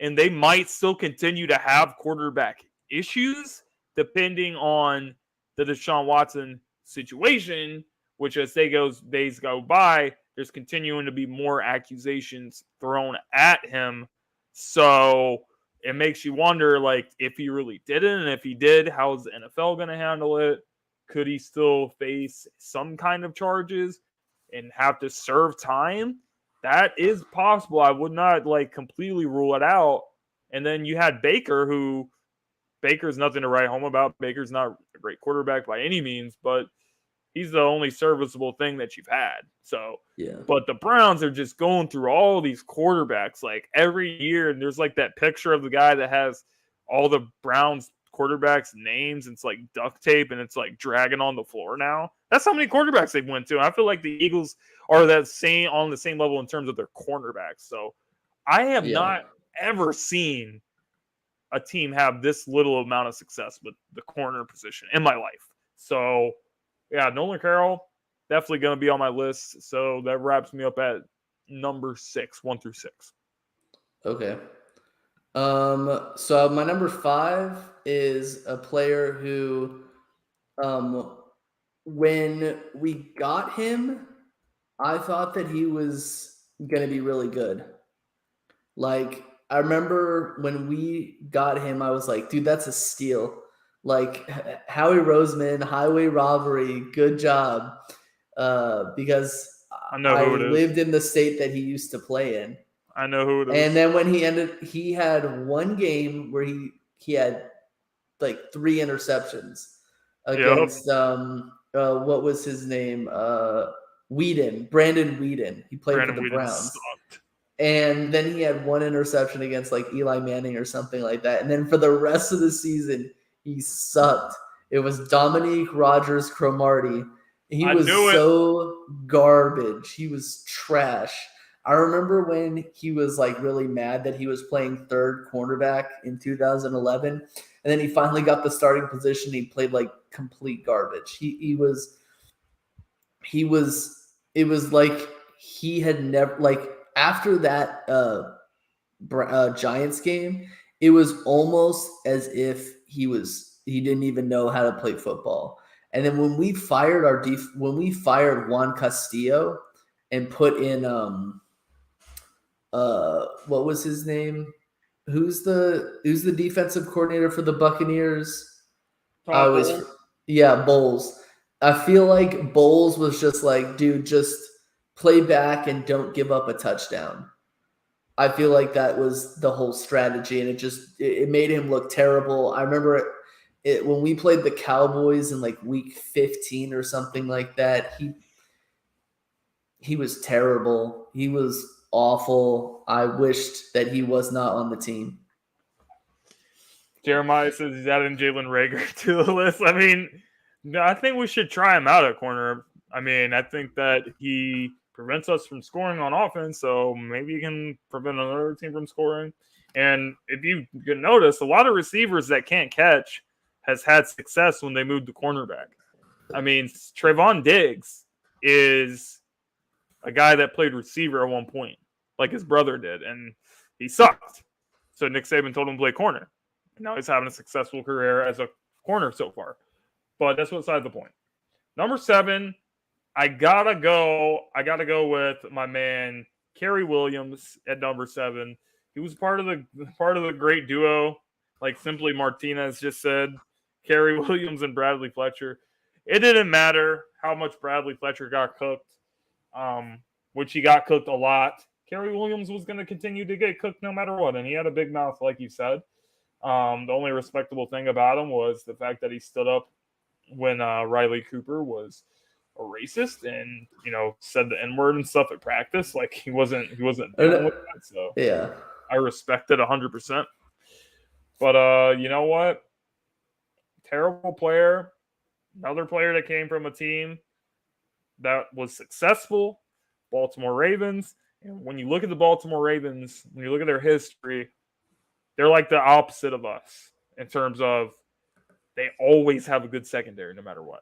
[SPEAKER 1] and they might still continue to have quarterback issues depending on the Deshaun Watson situation, which as days go by, there's continuing to be more accusations thrown at him. So it makes you wonder, if he really did it, and if he did, how's the NFL going to handle it? Could he still face some kind of charges and have to serve time? That is possible. I would not completely rule it out. And then you had Baker, who Baker's nothing to write home about. Baker's not a great quarterback by any means, but he's the only serviceable thing that you've had. So,
[SPEAKER 2] yeah.
[SPEAKER 1] But the Browns are just going through all these quarterbacks every year. And there's that picture of the guy that has all the Browns quarterbacks' names. It's duct tape, and it's dragging on the floor now. That's how many quarterbacks they've went to. I feel like the Eagles are on the same level in terms of their cornerbacks. So I have not ever seen a team have this little amount of success with the corner position in my life. So yeah, Nolan Carroll definitely going to be on my list. So that wraps me up at number 6, 1 through 6.
[SPEAKER 2] Okay. So my number 5 is a player who, when we got him, I thought that he was going to be really good. I remember when we got him, I was like, dude, that's a steal. Howie Roseman, highway robbery, good job. Because I lived in the state that he used to play in.
[SPEAKER 1] I know who it is.
[SPEAKER 2] And then when he had one game where he had 3 interceptions against what was his name? Brandon Weeden. He played for the Browns.
[SPEAKER 1] Sucked.
[SPEAKER 2] And then he had 1 interception against Eli Manning or something like that. And then for the rest of the season, he sucked. It was Dominique Rodgers-Cromartie. He was so garbage. He was trash. I remember when he was really mad that he was playing third cornerback in 2011, and then he finally got the starting position. He played complete garbage. It was like he had never after that Giants game, it was almost as if he was he didn't even know how to play football. And then when we fired Juan Castillo and put in what was his name? Who's the defensive coordinator for the Buccaneers? Bowles. I feel like Bowles was just like, dude, just play back and don't give up a touchdown. I feel like that was the whole strategy, and it made him look terrible. I remember it when we played the Cowboys in like week 15 or something like that. He was terrible. He was awful. I wished that he was not on the team.
[SPEAKER 1] Jeremiah says he's adding Jalen Reagor to the list. I mean, I think we should try him out at corner. I mean, I think that he prevents us from scoring on offense, so maybe he can prevent another team from scoring. And if you can notice, a lot of receivers that can't catch has had success when they moved to cornerback. I mean, Trayvon Diggs is a guy that played receiver at one point, like his brother did, and he sucked. So Nick Saban told him to play corner. Now he's having a successful career as a corner so far. But that's beside the point. Number 7, I gotta go with my man Carrie Williams at number 7. He was part of the great duo, like Simply Martinez just said. Carrie Williams and Bradley Fletcher. It didn't matter how much Bradley Fletcher got cooked, which he got cooked a lot. Carrie Williams was going to continue to get cooked no matter what, and he had a big mouth, like you said. The only respectable thing about him was the fact that he stood up when Riley Cooper was a racist and, said the N-word and stuff at practice. Like he wasn't dealing with that. So
[SPEAKER 2] yeah,
[SPEAKER 1] I respect it 100%. But you know what? Terrible player. Another player that came from a team that was successful, Baltimore Ravens. And when you look at the Baltimore Ravens, when you look at their history, they're like the opposite of us in terms of they always have a good secondary no matter what.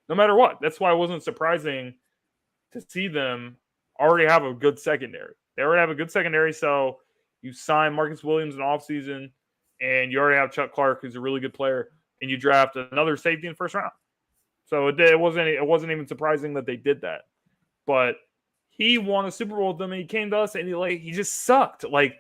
[SPEAKER 1] No matter what. That's why it wasn't surprising to see them already have a good secondary. They already have a good secondary, so you sign Marcus Williams in offseason, and you already have Chuck Clark, who's a really good player, and you draft another safety in the first round. So it wasn't even surprising that they did that. But he won a Super Bowl with them, and he came to us, and he just sucked. Like,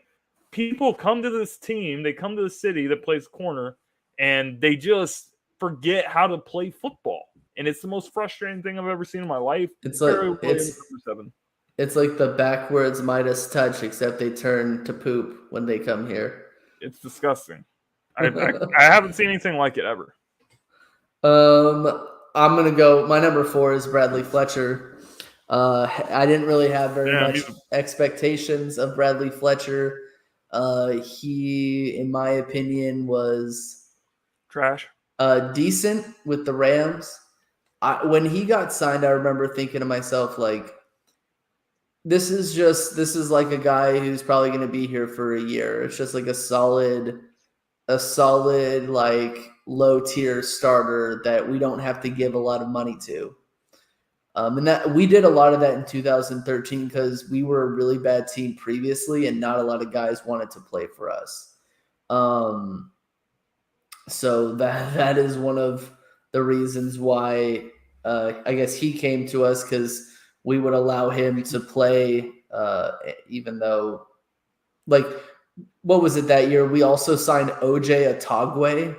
[SPEAKER 1] people come to this team, they come to the city that plays corner, and they just forget how to play football. And it's the most frustrating thing I've ever seen in my life.
[SPEAKER 2] It's like the backwards Midas touch, except they turn to poop when they come here.
[SPEAKER 1] It's disgusting. I haven't seen anything like it ever.
[SPEAKER 2] I'm gonna go. My number 4 is Bradley Fletcher. I didn't really have very much expectations of Bradley Fletcher. He, in my opinion, was
[SPEAKER 1] trash.
[SPEAKER 2] Decent with the Rams. When he got signed, I remember thinking to myself, like, this is like a guy who's probably going to be here for a year. It's just like a solid like low tier starter that we don't have to give a lot of money to. And that we did a lot of that in 2013 because we were a really bad team previously and not a lot of guys wanted to play for us. So that is one of the reasons why I guess he came to us, because we would allow him to play even though, like, what was it that year? We also signed OJ Atogwe.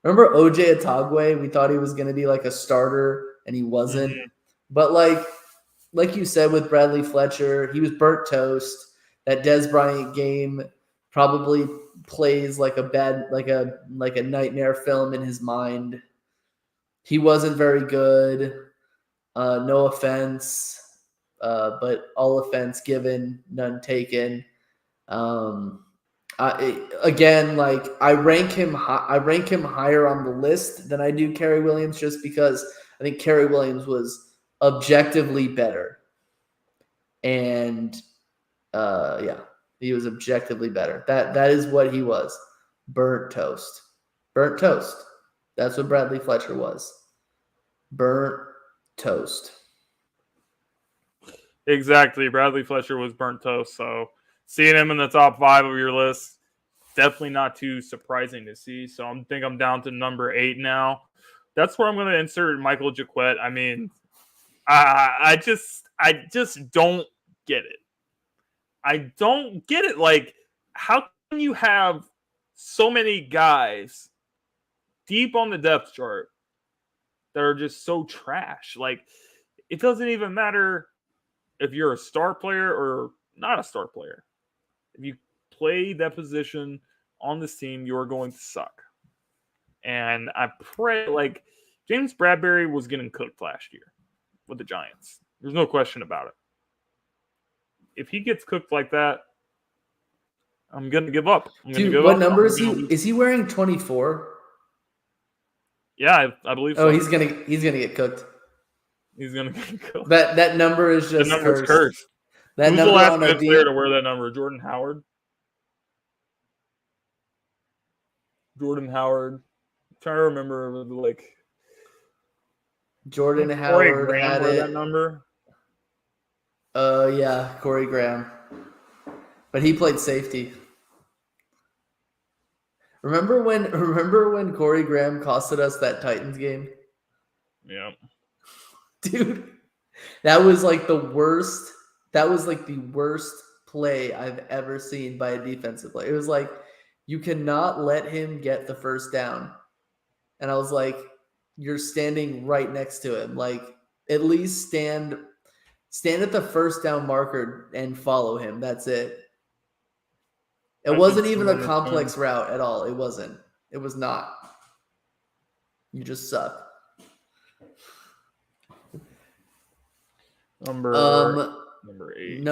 [SPEAKER 2] Remember OJ Atogwe? We thought he was going to be like a starter, and he wasn't. Mm-hmm. But like you said with Bradley Fletcher, he was burnt toast. That Dez Bryant game probably plays like a nightmare film in his mind. He wasn't very good. No offense, but all offense given, none taken. I rank him higher on the list than I do Carrie Williams, just because I think Carrie Williams was objectively better. And he was objectively better. That is what he was. Burnt toast. Burnt toast. That's what Bradley Fletcher was. Burnt toast.
[SPEAKER 1] Exactly. Bradley Fletcher was burnt toast. So seeing him in the top 5 of your list, definitely not too surprising to see. So I think I'm down to number 8 now. That's where I'm going to insert Michael Jacquette. I mean, I just don't get it. I don't get it. Like, how can you have so many guys deep on the depth chart that are just so trash? Like, it doesn't even matter if you're a star player or not a star player. If you play that position on this team, you are going to suck. And I pray, like, James Bradbury was getting cooked last year with the Giants. There's no question about it. If he gets cooked like that, I'm going to give up.
[SPEAKER 2] Dude, what number is he? Is he wearing 24?
[SPEAKER 1] Yeah, I believe so.
[SPEAKER 2] Oh, he's gonna get cooked.
[SPEAKER 1] He's gonna get cooked.
[SPEAKER 2] That number is just cursed. That
[SPEAKER 1] Who's
[SPEAKER 2] number
[SPEAKER 1] the last
[SPEAKER 2] on
[SPEAKER 1] good player to wear that number? Jordan Howard. I'm trying to remember, like,
[SPEAKER 2] Jordan Howard had it.
[SPEAKER 1] That number.
[SPEAKER 2] Yeah, Corey Graham, but he played safety. Remember when Corey Graham costed us that Titans game?
[SPEAKER 1] Yeah,
[SPEAKER 2] dude, that was like the worst. That was like the worst play I've ever seen by a defensive player. It was like, you cannot let him get the first down. And I was like, you're standing right next to him. Like, at least stand at the first down marker and follow him. That's it. It wasn't even a complex route at all. It wasn't. It was not. You just suck.
[SPEAKER 1] Number 8.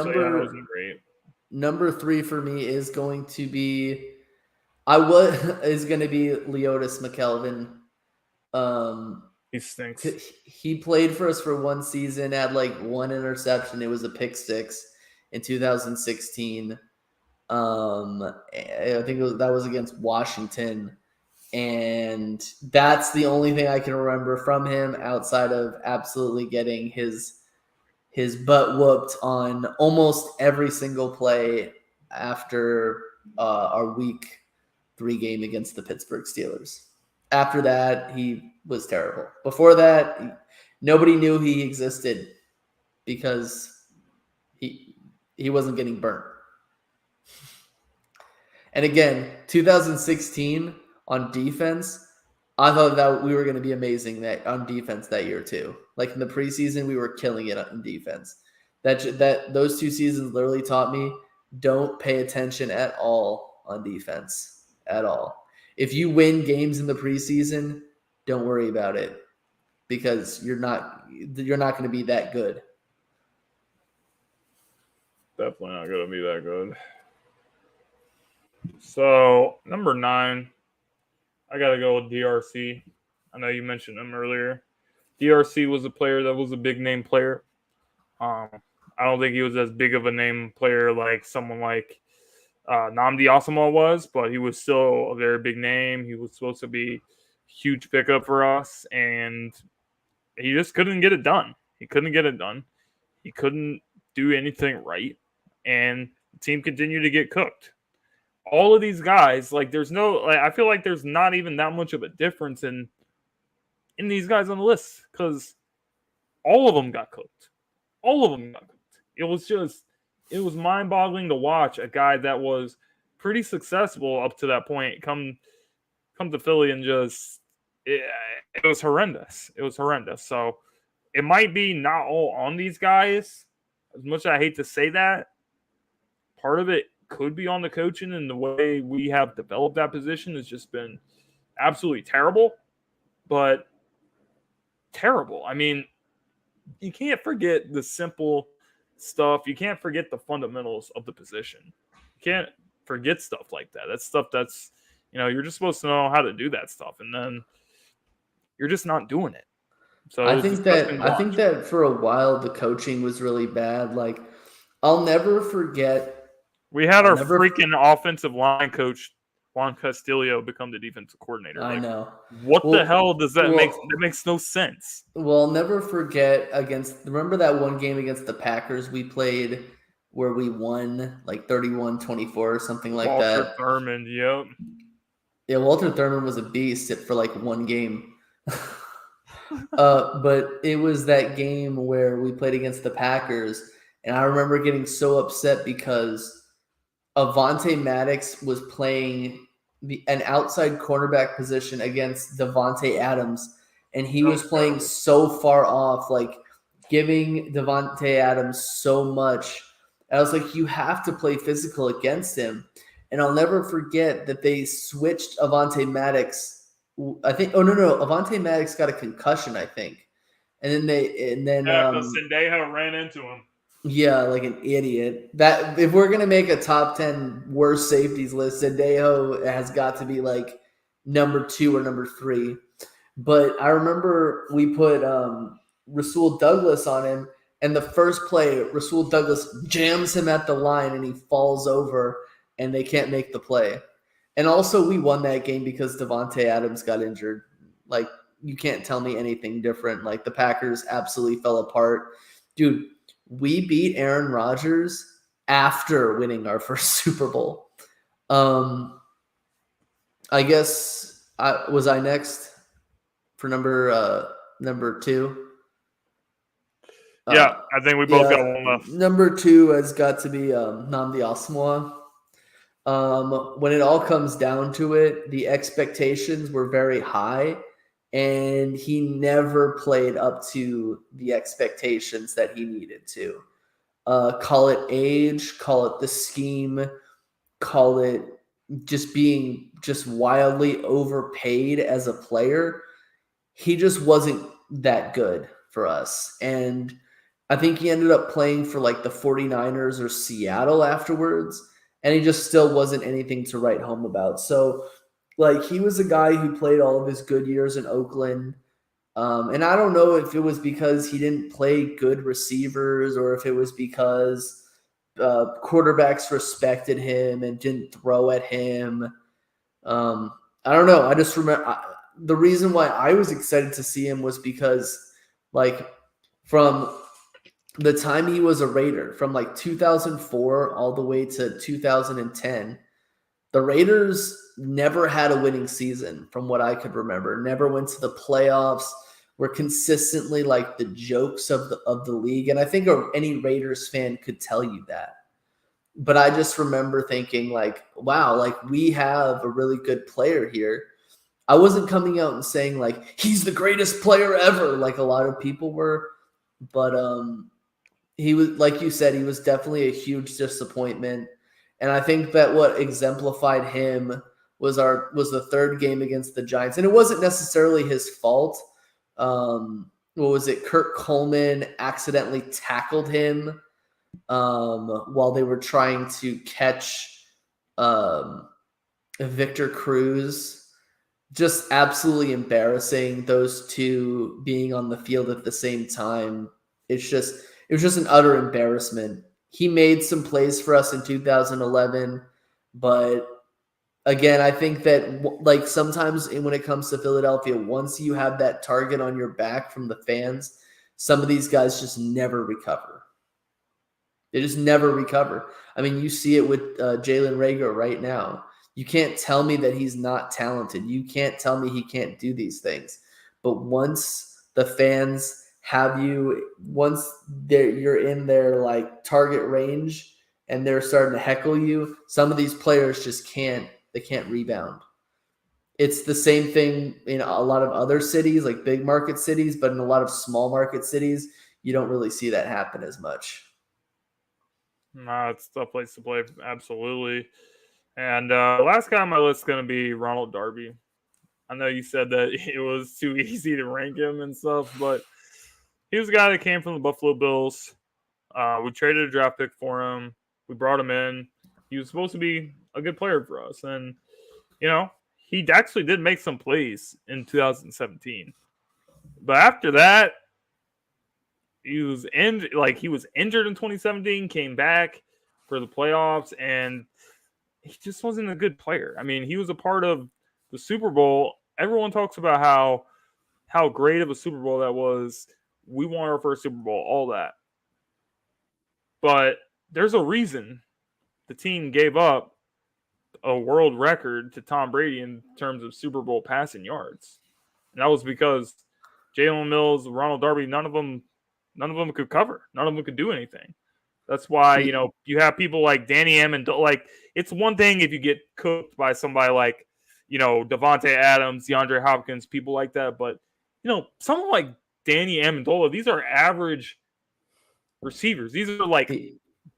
[SPEAKER 2] Number 3 for me is going to be Leotis Mcelveen.
[SPEAKER 1] He stinks.
[SPEAKER 2] He played for us for one season, had like one interception. It was a pick six in 2016. I think that was against Washington. And that's the only thing I can remember from him outside of absolutely getting his butt whooped on almost every single play after our week 3 game against the Pittsburgh Steelers. After that, he was terrible. Before that, nobody knew he existed because he wasn't getting burnt. And again, 2016 on defense, I thought that we were going to be amazing on defense that year too. Like in the preseason, we were killing it on defense. Those 2 seasons literally taught me, don't pay attention at all on defense at all. If you win games in the preseason, don't worry about it because you're not going to be that good.
[SPEAKER 1] Definitely not going to be that good. So, number 9, I got to go with DRC. I know you mentioned him earlier. DRC was a player that was a big name player. I don't think he was as big of a name player like someone like Nnamdi Asomugha was, but he was still a very big name. He was supposed to be a huge pickup for us, and he just couldn't get it done. He couldn't do anything right, and the team continued to get cooked. All of these guys, like, I feel like there's not even that much of a difference in these guys on the list because all of them got cooked. It was mind-boggling to watch a guy that was pretty successful up to that point come to Philly and just it was horrendous. It was horrendous. So it might be not all on these guys. As much as I hate to say that, part of it could be on the coaching, and the way we have developed that position has just been absolutely terrible. But terrible. I mean, you can't forget the simple stuff. You can't forget the fundamentals of the position. You can't forget stuff like that. That's stuff that's, you're just supposed to know how to do that stuff, and then you're just not doing it. So
[SPEAKER 2] I think that for a while the coaching was really bad. Like, I'll never forget.
[SPEAKER 1] We had our freaking offensive line coach, Juan Castillo, become the defensive coordinator.
[SPEAKER 2] I know.
[SPEAKER 1] What the hell does that make? That makes no sense.
[SPEAKER 2] Well, I'll never forget remember that one game against the Packers we played where we won like 31-24 or something like
[SPEAKER 1] Walter
[SPEAKER 2] that.
[SPEAKER 1] Thurmond, yep.
[SPEAKER 2] Yeah, Walter Thurmond was a beast for like one game. But it was that game where we played against the Packers, and I remember getting so upset because Avonte Maddox was playing an outside cornerback position against Devontae Adams, and he was playing so far off, like giving Devontae Adams so much. And I was like, you have to play physical against him. And I'll never forget that they switched Avonte Maddox. I think. Oh no, Avonte Maddox got a concussion, I think, and then
[SPEAKER 1] because Sendejo ran into him.
[SPEAKER 2] Yeah, like an idiot. That if we're gonna make a top 10 worst safeties list, Sendejo has got to be like number 2 or number 3. But I remember we put Rasul Douglas on him, and the first play, Rasul Douglas jams him at the line, and he falls over, and they can't make the play. And also, we won that game because Devontae Adams got injured. Like, you can't tell me anything different. Like, the Packers absolutely fell apart. Dude, we beat Aaron Rodgers after winning our first Super Bowl. I guess was I next for number 2?
[SPEAKER 1] Yeah, I think we both got one left.
[SPEAKER 2] Number 2 has got to be Nnamdi Asomugha. When it all comes down to it, the expectations were very high, and he never played up to the expectations that he needed to. Call it age, call it the scheme, call it just being just wildly overpaid as a player. He just wasn't that good for us. And I think he ended up playing for like the 49ers or Seattle afterwards, and he just still wasn't anything to write home about. So, like, he was a guy who played all of his good years in Oakland. And I don't know if it was because he didn't play good receivers or if it was because quarterbacks respected him and didn't throw at him. I don't know. I just remember the reason why I was excited to see him was because, like, from the time he was a Raider, from like 2004 all the way to 2010, the Raiders never had a winning season from what I could remember. Never went to the playoffs. Were consistently like the jokes of the league. And I think any Raiders fan could tell you that. But I just remember thinking like, wow, like we have a really good player here. I wasn't coming out and saying like, he's the greatest player ever, like a lot of people were. But he was, like you said, he was definitely a huge disappointment. And I think that what exemplified him was the third game against the Giants. And it wasn't necessarily his fault. What was it? Kurt Coleman accidentally tackled him while they were trying to catch Victor Cruz. Just absolutely embarrassing, those two being on the field at the same time. It was just an utter embarrassment. He made some plays for us in 2011, but again, I think that like sometimes when it comes to Philadelphia, once you have that target on your back from the fans, some of these guys just never recover. They just never recover. I mean, you see it with Jalen Reagor right now. You can't tell me that he's not talented. You can't tell me he can't do these things. But once the fans have you, once you're in their like target range and they're starting to heckle you, some of these players just can't rebound. It's the same thing in a lot of other cities, like big market cities, but in a lot of small market cities, you don't really see that happen as much.
[SPEAKER 1] Nah, it's a tough place to play, absolutely. And last guy on my list is going to be Ronald Darby. I know you said that it was too easy to rank him and stuff, but he was a guy that came from the Buffalo Bills. We traded a draft pick for him. We brought him in. He was supposed to be a good player for us. And, you know, he actually did make some plays in 2017. But after that, he was injured in 2017, came back for the playoffs, and he just wasn't a good player. I mean, he was a part of the Super Bowl. Everyone talks about how great of a Super Bowl that was. We won our first Super Bowl, all that. But there's a reason the team gave up a world record to Tom Brady in terms of Super Bowl passing yards. And that was because Jalen Mills, Ronald Darby, none of them could cover. None of them could do anything. That's why, you have people like Danny Amendola. Like, it's one thing if you get cooked by somebody like, Devontae Adams, DeAndre Hopkins, people like that. But, someone like Danny Amendola, these are average receivers. These are like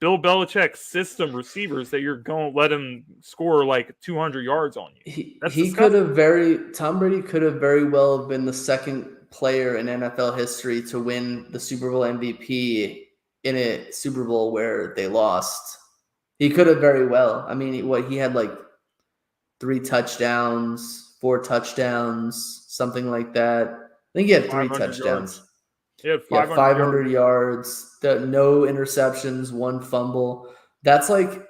[SPEAKER 1] Bill Belichick system receivers that you're going to let him score like 200 yards on you.
[SPEAKER 2] Tom Brady could have very well been the second player in NFL history to win the Super Bowl MVP in a Super Bowl where they lost. He could have very well. I mean, he had like 3 touchdowns, 4 touchdowns, something like that. I think he had 3 touchdowns.
[SPEAKER 1] He had
[SPEAKER 2] 500 yards, no interceptions, 1 fumble. That's an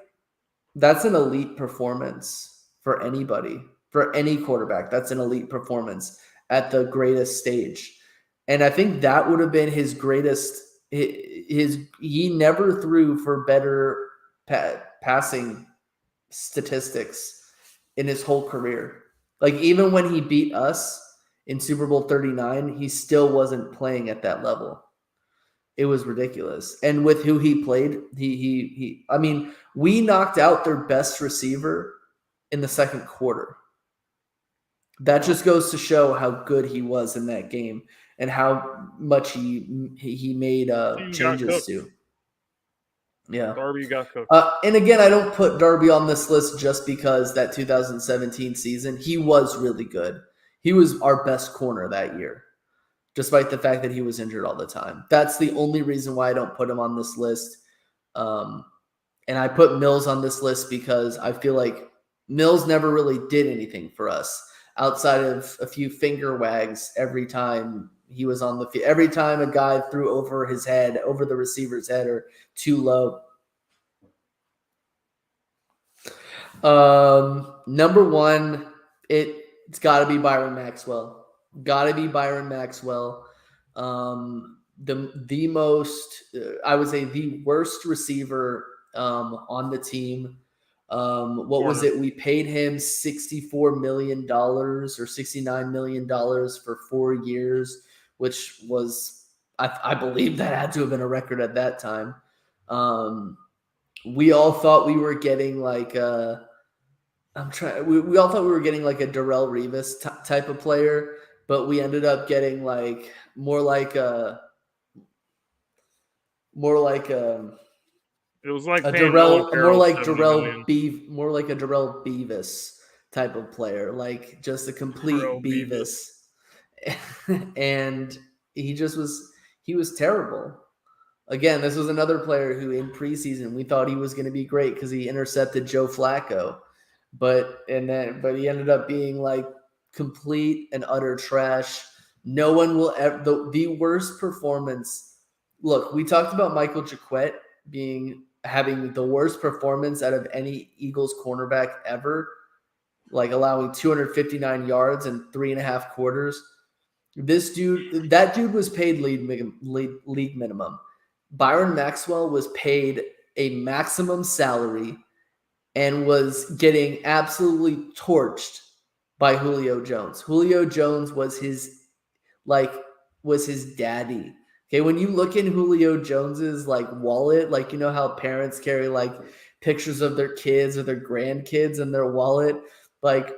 [SPEAKER 2] elite performance for anybody, for any quarterback. That's an elite performance at the greatest stage. And I think that would have been his greatest. He never threw for better passing statistics in his whole career. Like, even when he beat us in Super Bowl 39, he still wasn't playing at that level. It was ridiculous. And with who he played, we knocked out their best receiver in the second quarter. That just goes to show how good he was in that game and how much he made changes to. Yeah.
[SPEAKER 1] Darby got cooked.
[SPEAKER 2] And again, I don't put Darby on this list just because that 2017 season, he was really good. He was our best corner that year, despite the fact that he was injured all the time. That's the only reason why I don't put him on this list. And I put Mills on this list because I feel like Mills never really did anything for us outside of a few finger wags every time he was on the field. Every time a guy threw over his head, over the receiver's head, or too low. Number 1, it's got to be Byron Maxwell. Got to be Byron Maxwell. The most, I would say, the worst receiver on the team. What was it? We paid him $64 million or $69 million for 4 years, which was, I believe that had to have been a record at that time. We all thought we were getting like we all thought we were getting like a Darrelle Revis type of player, but we ended up getting like more like a
[SPEAKER 1] it was like
[SPEAKER 2] a Darrelle Beavis type of player, like just a complete Beavis. And he was terrible. Again, this was another player who in preseason we thought he was going to be great because he intercepted Joe Flacco, but he ended up being like complete and utter trash. No one will ever the worst performance. Look, we talked about Michael Jacquette having the worst performance out of any Eagles cornerback ever, like allowing 259 yards in 3.5 quarters. That dude was paid league minimum. Byron Maxwell was paid a maximum salary and was getting absolutely torched by Julio Jones. Julio Jones was his daddy. Okay, when you look in Julio Jones's like wallet, like you know how parents carry like pictures of their kids or their grandkids in their wallet, like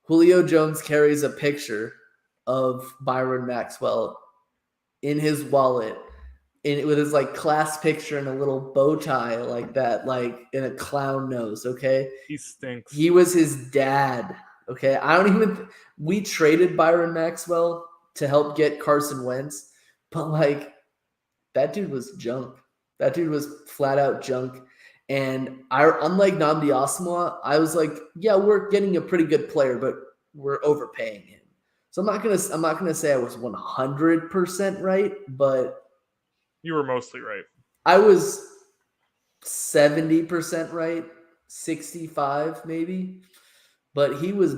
[SPEAKER 2] Julio Jones carries a picture of Byron Maxwell in his wallet, with his like class picture and a little bow tie like that, like in a clown nose. Okay,
[SPEAKER 1] he stinks.
[SPEAKER 2] He was his dad. Okay, we traded Byron Maxwell to help get Carson Wentz, but like that dude was junk. That dude was flat out junk. And unlike Nnamdi Asomugha, I was like, yeah, we're getting a pretty good player, but we're overpaying him. So I'm not gonna say I was 100% right, but
[SPEAKER 1] you were mostly right.
[SPEAKER 2] I was 70% right, 65 maybe. But he was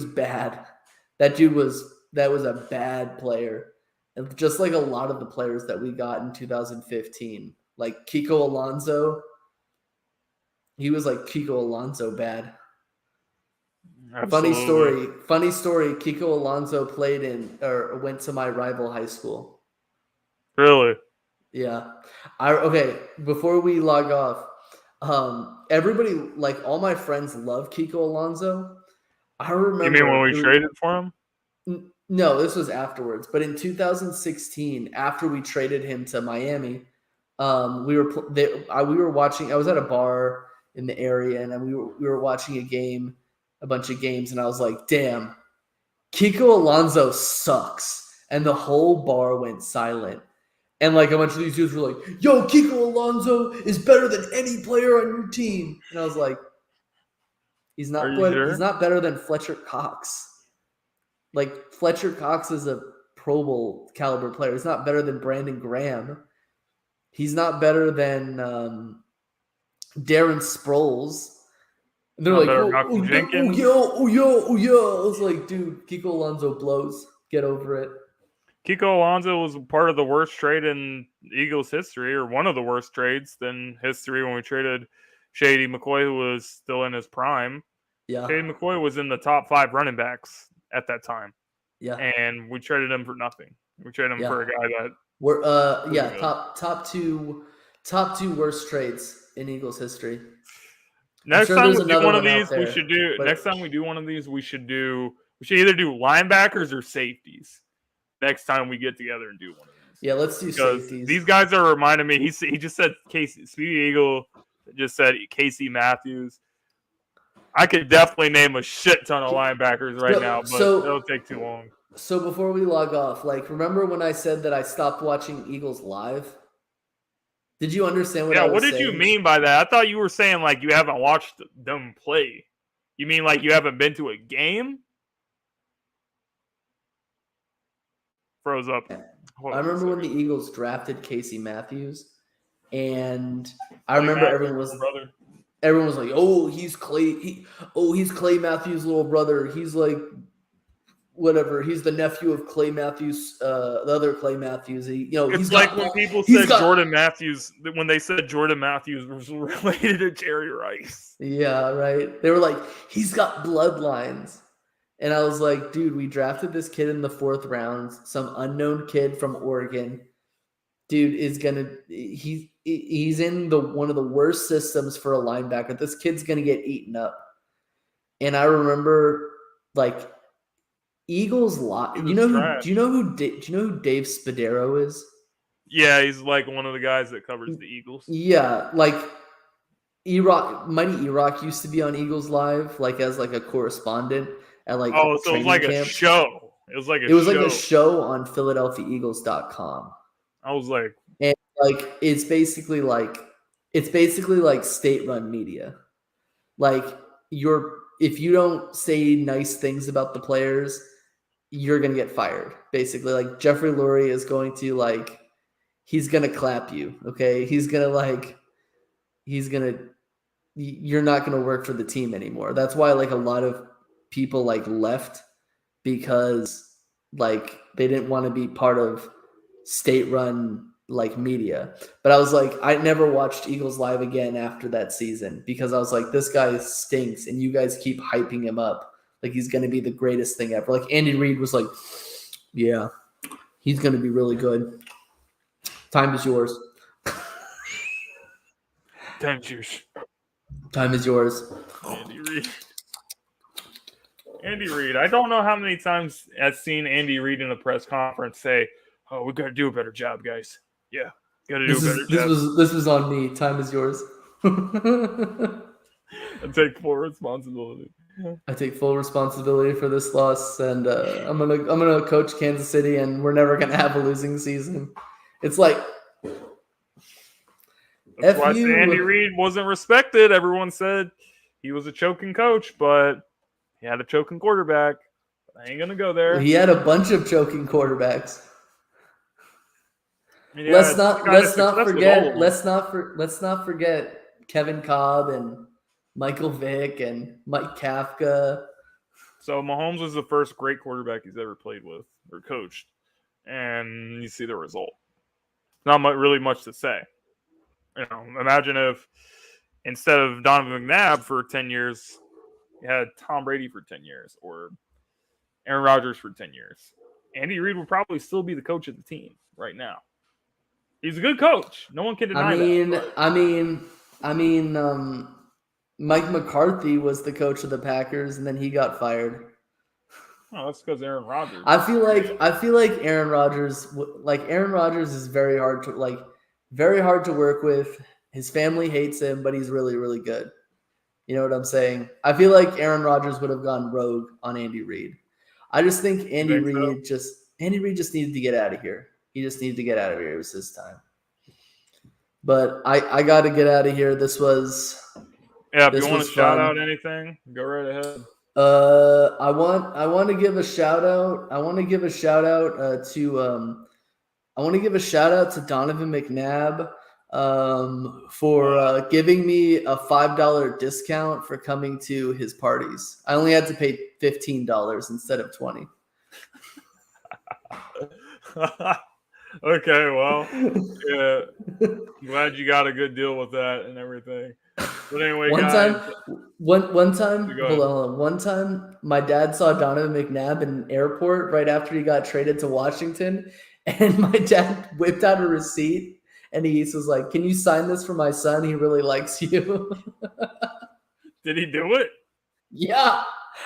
[SPEAKER 2] bad. That was a bad player. And just like a lot of the players that we got in 2015. Like Kiko Alonso. He was like Kiko Alonso bad.
[SPEAKER 1] Absolutely.
[SPEAKER 2] Funny story. Kiko Alonso went to my rival high school.
[SPEAKER 1] Really?
[SPEAKER 2] Yeah. Okay. Before we log off, everybody, like all my friends, love Kiko Alonso. I remember.
[SPEAKER 1] You mean when we traded for him?
[SPEAKER 2] No, this was afterwards. But in 2016, after we traded him to Miami, we were watching. I was at a bar in the area, and we were watching a bunch of games, and I was like, "Damn, Kiko Alonso sucks," and the whole bar went silent. And like a bunch of these dudes were like, "Yo, Kiko Alonso is better than any player on your team," and I was like, "He's not.
[SPEAKER 1] Sure?
[SPEAKER 2] He's not better than Fletcher Cox." Like Fletcher Cox is a Pro Bowl caliber player. He's not better than Brandon Graham. He's not better than Darren Sproles. And they're like, oh, yo. I was like, dude, Kiko Alonso blows. Get over it.
[SPEAKER 1] Kiko Alonso was part of the worst trade in Eagles history, or one of the worst trades in history when we traded Shady McCoy, who was still in his prime.
[SPEAKER 2] Yeah.
[SPEAKER 1] Shady McCoy was in the top 5 running backs at that time.
[SPEAKER 2] Yeah.
[SPEAKER 1] And we traded him for nothing. We traded him for a guy that
[SPEAKER 2] we're top two worst trades in Eagles history.
[SPEAKER 1] Next time we do one of these, we should either do linebackers or safeties. Next time we get together and do one of these.
[SPEAKER 2] Yeah, let's do safeties.
[SPEAKER 1] These guys are reminding me. He just said Casey. Speedy Eagle just said Casey Matthews. I could definitely name a shit ton of linebackers right now, but it'll take too long.
[SPEAKER 2] So before we log off, like, remember when I said that I stopped watching Eagles live? Did you understand what I was saying?
[SPEAKER 1] Yeah, what did you mean by that? I thought you were saying, like, you haven't watched them play. You mean, like, you haven't been to a game? Froze up.
[SPEAKER 2] I remember when the Eagles drafted Casey Matthews, and I remember everyone was like, "Oh, he's Clay. He's Clay Matthews' little brother. He's like, whatever. He's the nephew of Clay Matthews, the other Clay Matthews.
[SPEAKER 1] It's like when people said Jordan Matthews. When they said Jordan Matthews was related to Jerry Rice.
[SPEAKER 2] Yeah, right. They were like, he's got bloodlines. And I was like, dude, we drafted this kid in the 4th round, some unknown kid from Oregon. Dude is he's in one of the worst systems for a linebacker. This kid's gonna get eaten up. And I remember, like, Eagles lot. Do you know who Dave Spadaro is?
[SPEAKER 1] Yeah, he's like one of the guys that covers the Eagles.
[SPEAKER 2] Yeah, like Mighty Iraq used to be on Eagles Live, like as like a correspondent at like
[SPEAKER 1] so it was like a show. It was like a
[SPEAKER 2] show on PhiladelphiaEagles.com.
[SPEAKER 1] I was like,
[SPEAKER 2] and like it's basically like state-run media. Like if you don't say nice things about the players, you're going to get fired. Basically, like Jeffrey Lurie is going to he's going to clap you. Okay. You're not going to work for the team anymore. That's why like a lot of people like left, because like they didn't want to be part of state-run like media. But I was like, I never watched Eagles Live again after that season, because I was like, this guy stinks and you guys keep hyping him up like he's going to be the greatest thing ever. Like Andy Reid was like, yeah, he's going to be really good. Time is yours.
[SPEAKER 1] Time
[SPEAKER 2] is yours.
[SPEAKER 1] Andy Reid. I don't know how many times I've seen Andy Reid in a press conference say, "Oh, we got to do a better job, guys." Yeah, got to do a better job.
[SPEAKER 2] This was on me. Time is yours.
[SPEAKER 1] I take full responsibility.
[SPEAKER 2] I take full responsibility for this loss, and I'm gonna coach Kansas City, and we're never gonna have a losing season. It's like
[SPEAKER 1] that's why Andy Reid wasn't respected. Everyone said he was a choking coach, but he had a choking quarterback. I ain't gonna go there.
[SPEAKER 2] He had a bunch of choking quarterbacks.
[SPEAKER 1] Yeah,
[SPEAKER 2] let's not forget Kevin Cobb and Michael Vick and Mike Kafka.
[SPEAKER 1] So Mahomes was the first great quarterback he's ever played with or coached, and you see the result. Not really much to say. Imagine if instead of Donovan McNabb for 10 years, you had Tom Brady for 10 years or Aaron Rodgers for 10 years. Andy Reid would probably still be the coach of the team right now. He's a good coach. No one can deny that.
[SPEAKER 2] I mean, Mike McCarthy was the coach of the Packers, and then he got fired.
[SPEAKER 1] Oh, that's because Aaron Rodgers.
[SPEAKER 2] I feel like Aaron Rodgers is very hard to work with. His family hates him, but he's really, really good. You know what I'm saying? I feel like Aaron Rodgers would have gone rogue on Andy Reid. I just think Andy Reid just needed to get out of here. He just needed to get out of here. It was his time. But I got to get out of here. This was
[SPEAKER 1] if you want to shout out anything, go right ahead.
[SPEAKER 2] I want to give a shout out. I want to give a shout out to Donovan McNabb for giving me a $5 discount for coming to his parties. I only had to pay $15 instead of $20.
[SPEAKER 1] Okay, well, yeah, glad you got a good deal with that and everything. But anyway,
[SPEAKER 2] one time, my dad saw Donovan McNabb in an airport right after he got traded to Washington, and my dad whipped out a receipt, and he was like, "Can you sign this for my son? He really likes you."
[SPEAKER 1] Did he do it?
[SPEAKER 2] Yeah,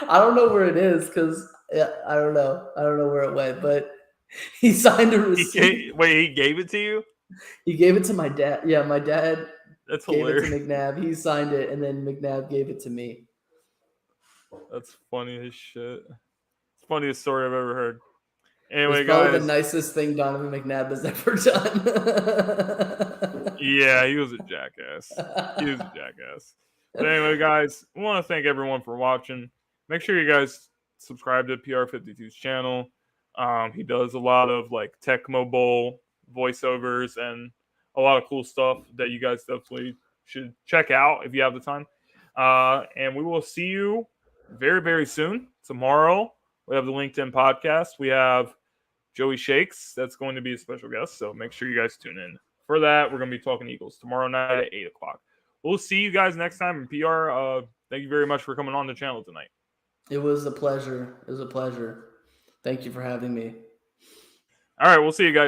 [SPEAKER 2] I don't know where it is because I don't know where it went, but he signed a receipt.
[SPEAKER 1] He gave it to you?
[SPEAKER 2] He gave it to my dad. Yeah, my dad.
[SPEAKER 1] That's
[SPEAKER 2] gave
[SPEAKER 1] hilarious.
[SPEAKER 2] It to McNabb. He signed it, and then McNabb gave it to me.
[SPEAKER 1] That's funny as shit. It's the funniest story I've ever heard. Anyway,
[SPEAKER 2] it's probably the nicest thing Donovan McNabb has ever done.
[SPEAKER 1] Yeah, he was a jackass. But anyway, guys, I want to thank everyone for watching. Make sure you guys subscribe to PR52's channel. He does a lot of like Tecmo Bowl voiceovers and a lot of cool stuff that you guys definitely should check out if you have the time. And we will see you very, very soon. Tomorrow, we have the LinkedIn podcast. We have Joey Shakes. That's going to be a special guest. So make sure you guys tune in for that. We're going to be talking Eagles tomorrow night at 8 o'clock. We'll see you guys next time in PR. Thank you very much for coming on the channel tonight.
[SPEAKER 2] It was a pleasure. Thank you for having me.
[SPEAKER 1] All right. We'll see you guys.